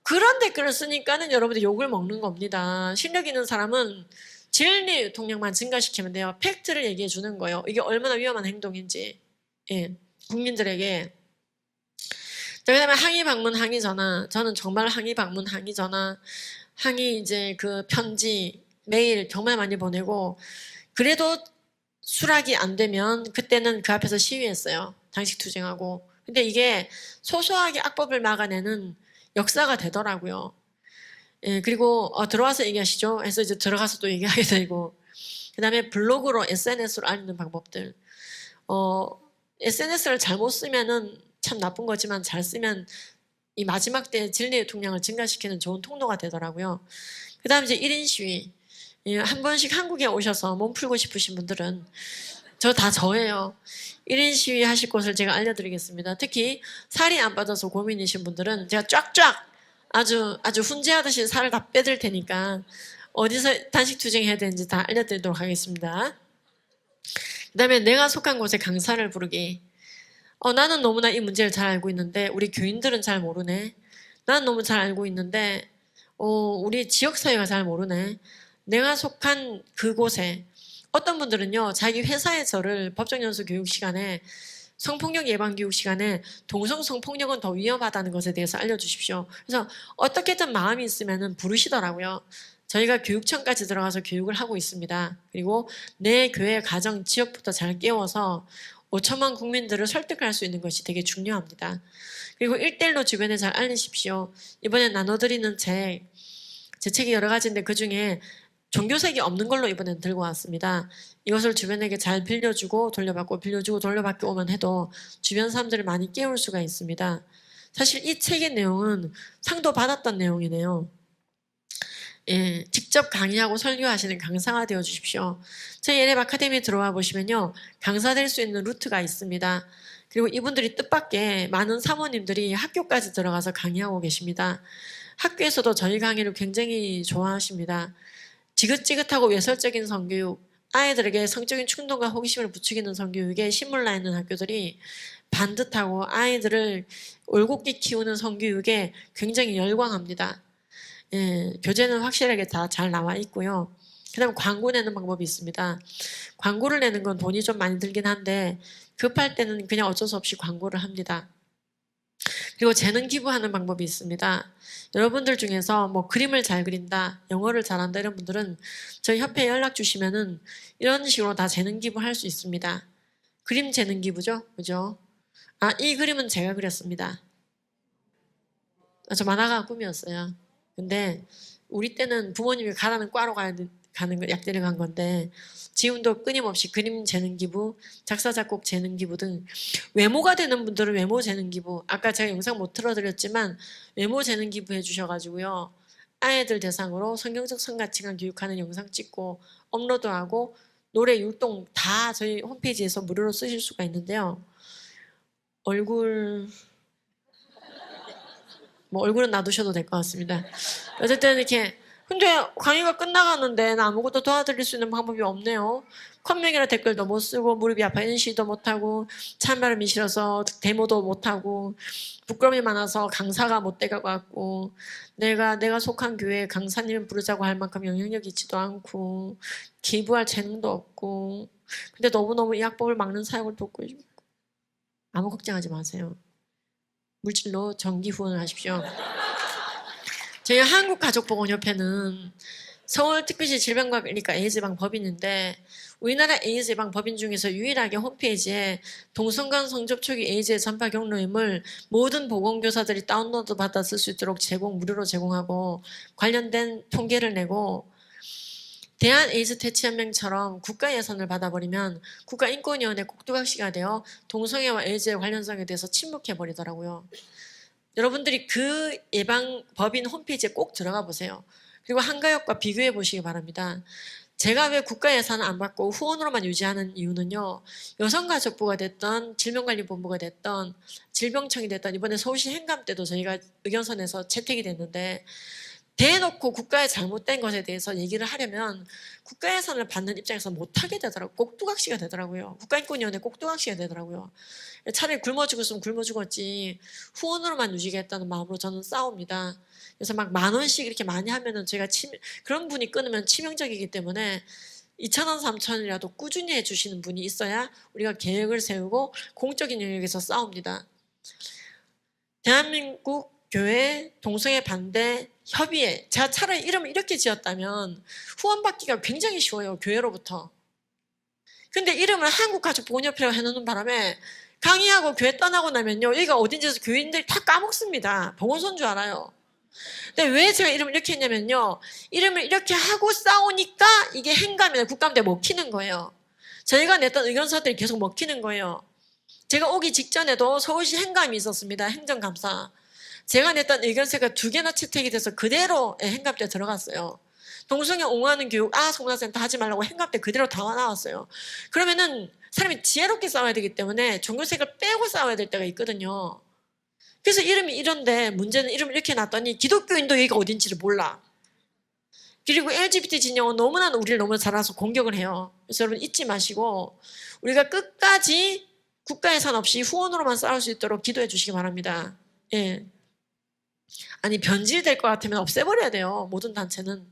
그런 댓글을 쓰니까는 여러분들 욕을 먹는 겁니다. 실력 있는 사람은 진리 유통량만 증가시키면 돼요. 팩트를 얘기해 주는 거예요. 이게 얼마나 위험한 행동인지. 예, 국민들에게. 자, 그 다음에 항의 방문 항의 전화. 저는 정말 항의 방문 항의 전화 항의 이제 그 편지 메일 정말 많이 보내고 그래도 수락이 안 되면 그때는 그 앞에서 시위했어요. 당식 투쟁하고. 근데 이게 소소하게 악법을 막아내는 역사가 되더라고요. 예, 그리고 들어와서 얘기하시죠. 해서 이제 들어가서 또 얘기하게 되고 그 다음에 블로그로 SNS로 알리는 방법들. SNS를 잘못 쓰면은 참 나쁜 거지만 잘 쓰면 이 마지막 때 진리의 통량을 증가시키는 좋은 통로가 되더라고요. 그 다음 이제 1인 시위. 한 번씩 한국에 오셔서 몸 풀고 싶으신 분들은 저 다 저예요. 1인 시위 하실 곳을 제가 알려드리겠습니다. 특히 살이 안 빠져서 고민이신 분들은 제가 쫙쫙 아주 훈제하듯이 살을 다 빼들 테니까 어디서 단식 투쟁해야 되는지 다 알려드리도록 하겠습니다. 그 다음에 내가 속한 곳에 강사를 부르기. 나는 너무나 이 문제를 잘 알고 있는데 우리 교인들은 잘 모르네. 나는 너무 잘 알고 있는데 우리 지역사회가 잘 모르네. 내가 속한 그곳에 어떤 분들은요, 자기 회사에 저를 법정연수 교육 시간에 성폭력 예방 교육 시간에 동성 성폭력은 더 위험하다는 것에 대해서 알려주십시오. 그래서 어떻게든 마음이 있으면은 부르시더라고요. 저희가 교육청까지 들어가서 교육을 하고 있습니다. 그리고 내 교회 가정 지역부터 잘 깨워서 5천만 국민들을 설득할 수 있는 것이 되게 중요합니다. 그리고 1대1로 주변에 잘 알리십시오. 이번에 나눠드리는 제 책이 여러 가지인데 그중에 종교색이 없는 걸로 이번엔 들고 왔습니다. 이것을 주변에게 잘 빌려주고 돌려받고 빌려주고 돌려받고 오면 해도 주변 사람들을 많이 깨울 수가 있습니다. 사실 이 책의 내용은 상도 받았던 내용이네요. 예, 직접 강의하고 설교하시는 강사가 되어 주십시오. 저희 LF 아카데미에 들어와 보시면요, 강사 될 수 있는 루트가 있습니다. 그리고 이분들이 뜻밖의 많은 사모님들이 학교까지 들어가서 강의하고 계십니다. 학교에서도 저희 강의를 굉장히 좋아하십니다. 지긋지긋하고 외설적인 성교육, 아이들에게 성적인 충동과 호기심을 부추기는 성교육에 신물 나 있는 학교들이 반듯하고 아이들을 올곧게 키우는 성교육에 굉장히 열광합니다. 예, 교재는 확실하게 다 잘 나와 있고요. 그 다음에 광고 내는 방법이 있습니다. 광고를 내는 건 돈이 좀 많이 들긴 한데 급할 때는 그냥 어쩔 수 없이 광고를 합니다. 그리고 재능 기부하는 방법이 있습니다. 여러분들 중에서 뭐 그림을 잘 그린다, 영어를 잘한다 이런 분들은 저희 협회에 연락 주시면은 이런 식으로 다 재능 기부할 수 있습니다. 그림 재능 기부죠? 그죠? 이 그림은 제가 그렸습니다. 저 만화가 꿈이었어요. 근데 우리 때는 부모님이 가라는 과로 가는 거 약대를 간 건데 지금도 끊임없이 그림 재능 기부, 작사 작곡 재능 기부 등 외모가 되는 분들은 외모 재능 기부, 아까 제가 영상 못 틀어드렸지만 외모 재능 기부 해주셔가지고요, 아이들 대상으로 성경적 성가치관 교육하는 영상 찍고 업로드하고 노래 율동 다 저희 홈페이지에서 무료로 쓰실 수가 있는데요. 얼굴은 놔두셔도 될 것 같습니다. 어쨌든 이렇게 근데 강의가 끝나가는데 나 아무것도 도와드릴 수 있는 방법이 없네요. 컴맹이나 댓글도 못 쓰고 무릎이 아파 인시도 못하고 찬바람이 싫어서 데모도 못하고 부끄러움이 많아서 강사가 못 돼가고 왔고 내가 속한 교회에 강사님 부르자고 할 만큼 영향력이 있지도 않고 기부할 재능도 없고 근데 너무너무 이 학법을 막는 사역을 돕고 있고 아무 걱정하지 마세요. 물질로 정기 후원을 하십시오. 저희 한국가족보건협회는 서울특별시 질병관리과 에이즈 예방 법인인데 우리나라 에이즈 예방 법인 중에서 유일하게 홈페이지에 동성간 성접촉이 에이즈의 전파 경로임을 모든 보건교사들이 다운로드 받아 쓸 수 있도록 무료로 제공하고 관련된 통계를 내고 대한 에이즈 퇴치연맹처럼 국가 예산을 받아버리면 국가인권위원회 꼭두각시가 되어 동성애와 에이즈의 관련성에 대해서 침묵해버리더라고요. 여러분들이 그 예방 법인 홈페이지에 꼭 들어가 보세요. 그리고 한가역과 비교해 보시기 바랍니다. 제가 왜 국가 예산을 안 받고 후원으로만 유지하는 이유는요. 여성가족부가 됐던 질병관리본부가 됐던 질병청이 됐던 이번에 서울시 행감 때도 저희가 의견서내서 채택이 됐는데 대놓고 국가의 잘못된 것에 대해서 얘기를 하려면 국가 예산을 받는 입장에서 못하게 되더라고요. 꼭두각시가 되더라고요. 국가인권위원회 꼭두각시가 되더라고요. 차라리 굶어 죽었으면 굶어 죽었지 후원으로만 유지하겠다는 마음으로 저는 싸웁니다. 그래서 막 10,000원씩 이렇게 많이 하면은 제가 그런 분이 끊으면 치명적이기 때문에 2,000원, 3,000원이라도 꾸준히 해주시는 분이 있어야 우리가 계획을 세우고 공적인 영역에서 싸웁니다. 대한민국 교회 동성애 반대 협의회, 제가 차라리 이름을 이렇게 지었다면 후원받기가 굉장히 쉬워요. 교회로부터. 근데 이름을 한국가족보건협회라고 해놓는 바람에 강의하고 교회 떠나고 나면요, 여기가 어딘지에서 교인들이 다 까먹습니다. 보건소인 줄 알아요. 근데 왜 제가 이름을 이렇게 했냐면요, 이름을 이렇게 하고 싸우니까 이게 행감이나 국감때 먹히는 거예요. 저희가 냈던 의견서들이 계속 먹히는 거예요. 제가 오기 직전에도 서울시 행감이 있었습니다. 행정감사. 제가 냈던 의견서가 2개나 채택이 돼서 그대로 행감 때 들어갔어요. 동성애 옹호하는 교육, 성문화센터 하지 말라고 행감 때 그대로 다 나왔어요. 그러면은 사람이 지혜롭게 싸워야 되기 때문에 종교색을 빼고 싸워야 될 때가 있거든요. 그래서 이름이 이런데 문제는 이름을 이렇게 놨더니 기독교인도 여기가 어딘지를 몰라. 그리고 LGBT 진영은 너무나 우리를 너무 잘 알아서 공격을 해요. 그래서 여러분 잊지 마시고 우리가 끝까지 국가 예산 없이 후원으로만 싸울 수 있도록 기도해 주시기 바랍니다. 예. 아니 변질될 것 같으면 없애버려야 돼요. 모든 단체는.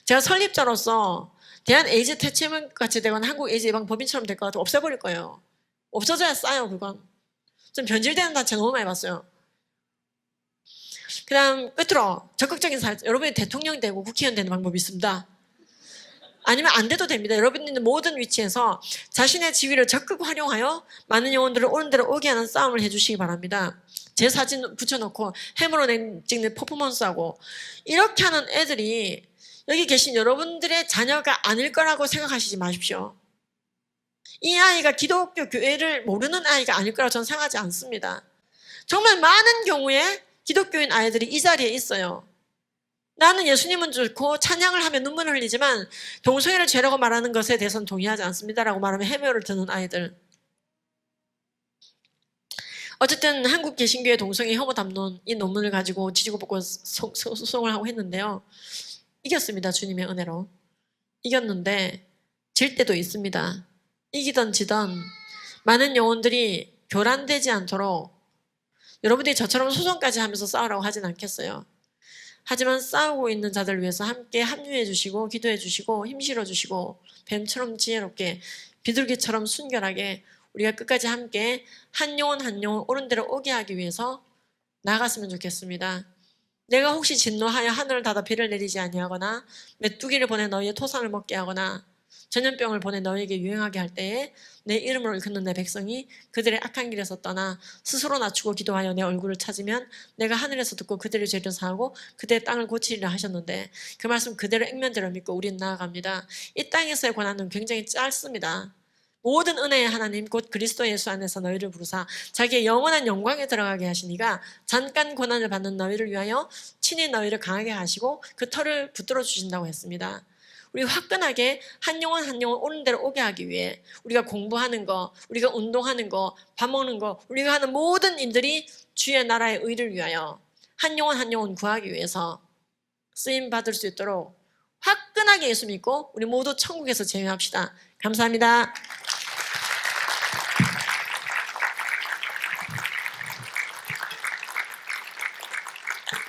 제가 설립자로서 대한 에이즈 퇴치문 같이 되거나 한국 에이즈 예방 법인처럼 될 것 같으면 없애버릴 거예요. 없어져야 싸요 그건. 좀 변질되는 단체 너무 많이 봤어요. 그 다음 끝으로 적극적인 여러분이 대통령 되고 국회의원 되는 방법이 있습니다. 아니면 안 돼도 됩니다. 여러분이 있는 모든 위치에서 자신의 지위를 적극 활용하여 많은 영혼들을 옳은 대로 오게 하는 싸움을 해주시기 바랍니다. 제 사진 붙여놓고 해머로 찍는 퍼포먼스하고 이렇게 하는 애들이 여기 계신 여러분들의 자녀가 아닐 거라고 생각하시지 마십시오. 이 아이가 기독교 교회를 모르는 아이가 아닐 거라고 저는 생각하지 않습니다. 정말 많은 경우에 기독교인 아이들이 이 자리에 있어요. 나는 예수님은 좋고 찬양을 하면 눈물을 흘리지만 동성애를 죄라고 말하는 것에 대해서는 동의하지 않습니다라고 말하면 해묘를 드는 아이들. 어쨌든 한국 개신교의 동성애 혐오 담론 이 논문을 가지고 지지고 볶고 소송을 하고 했는데요. 이겼습니다. 주님의 은혜로. 이겼는데 질 때도 있습니다. 이기던 지던 많은 영혼들이 교란되지 않도록 여러분들이 저처럼 소송까지 하면서 싸우라고 하진 않겠어요. 하지만 싸우고 있는 자들을 위해서 함께 합류해 주시고 기도해 주시고 힘실어 주시고 뱀처럼 지혜롭게 비둘기처럼 순결하게 우리가 끝까지 함께 한 영혼 한 영혼 옳은 대로 오게 하기 위해서 나아갔으면 좋겠습니다. 내가 혹시 진노하여 하늘을 닫아 비를 내리지 아니하거나 메뚜기를 보내 너희의 토산을 먹게 하거나 전염병을 보내 너희에게 유행하게 할 때에 내 이름으로 일컫는 내 백성이 그들의 악한 길에서 떠나 스스로 낮추고 기도하여 내 얼굴을 찾으면 내가 하늘에서 듣고 그들의 죄를 사하고 그들의 땅을 고치리라 하셨는데 그 말씀 그대로 액면대로 믿고 우리는 나아갑니다. 이 땅에서의 고난은 굉장히 짧습니다. 모든 은혜의 하나님 곧 그리스도 예수 안에서 너희를 부르사 자기의 영원한 영광에 들어가게 하시니가 잠깐 고난을 받는 너희를 위하여 친히 너희를 강하게 하시고 그 털을 붙들어 주신다고 했습니다. 우리 화끈하게 한 영혼 한 영혼 옳은 대로 오게 하기 위해 우리가 공부하는 거, 우리가 운동하는 거, 밥 먹는 거, 우리가 하는 모든 일들이 주의 나라의 의를 위하여 한 영혼 한 영혼 구하기 위해서 쓰임 받을 수 있도록 화끈하게 예수 믿고 우리 모두 천국에서 제외합시다. 감사합니다.